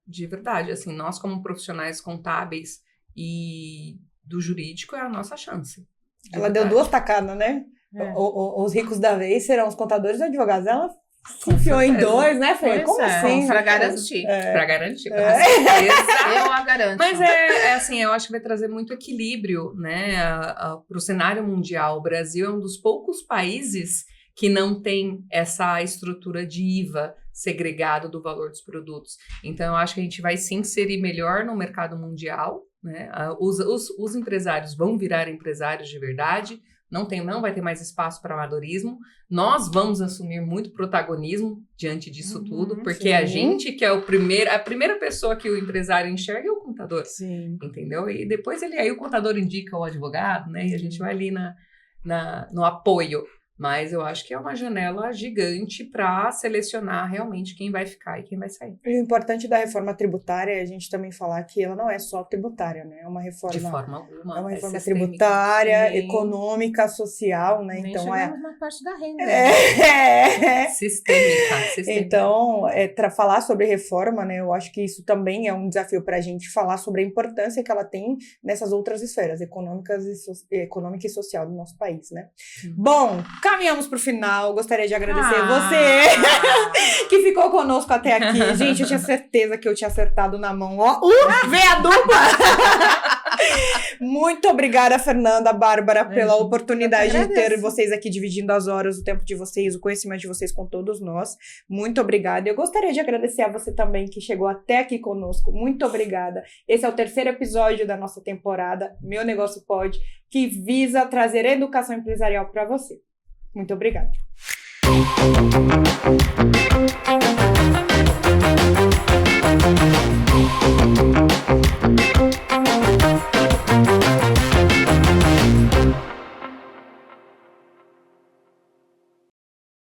B: De verdade. Assim, nós como profissionais contábeis e do jurídico é a nossa chance.
A: Ela deu 2 tacadas, né? Os ricos da vez serão os contadores e advogados. Ela confiou em 2, né, Fê? Como assim?
C: Pra garantir.
B: Pra garantir, com certeza.
C: Eu a garanto.
B: Mas assim, eu acho que vai trazer muito equilíbrio, né, pro cenário mundial. O Brasil é um dos poucos países que não tem essa estrutura de IVA segregado do valor dos produtos. Então, eu acho que a gente vai se inserir melhor no mercado mundial, né? Os empresários vão virar empresários de verdade. Não vai ter mais espaço para amadorismo. Nós vamos assumir muito protagonismo diante disso tudo, porque a gente que é a primeira pessoa que o empresário enxerga é o contador.
A: Sim.
B: Entendeu? E depois aí o contador indica o advogado, né? E a gente vai ali no apoio. Mas eu acho que é uma janela gigante para selecionar realmente quem vai ficar e quem vai sair.
A: E o importante da reforma tributária é a gente também falar que ela não é só tributária, né? É uma reforma...
B: De forma alguma.
A: É uma reforma tributária, econômica, social, né?
C: Nem
A: então
C: chegamos na parte da renda.
B: Sistêmica.
A: Então, falar sobre reforma, né? Eu acho que isso também é um desafio para a gente falar sobre a importância que ela tem nessas outras esferas econômica e social do nosso país, né? Bom, caminhamos para o final. Gostaria de agradecer você que ficou conosco até aqui. Gente, eu tinha certeza que eu tinha acertado na mão. Ó, veio a dupla! Muito obrigada, Fernanda, Bárbara, pela oportunidade de ter vocês aqui dividindo as horas, o tempo de vocês, o conhecimento de vocês com todos nós. Muito obrigada. Eu gostaria de agradecer a você também que chegou até aqui conosco. Muito obrigada. Esse é o 3º episódio da nossa temporada Meu Negócio Pode, que visa trazer educação empresarial para você. Muito obrigada.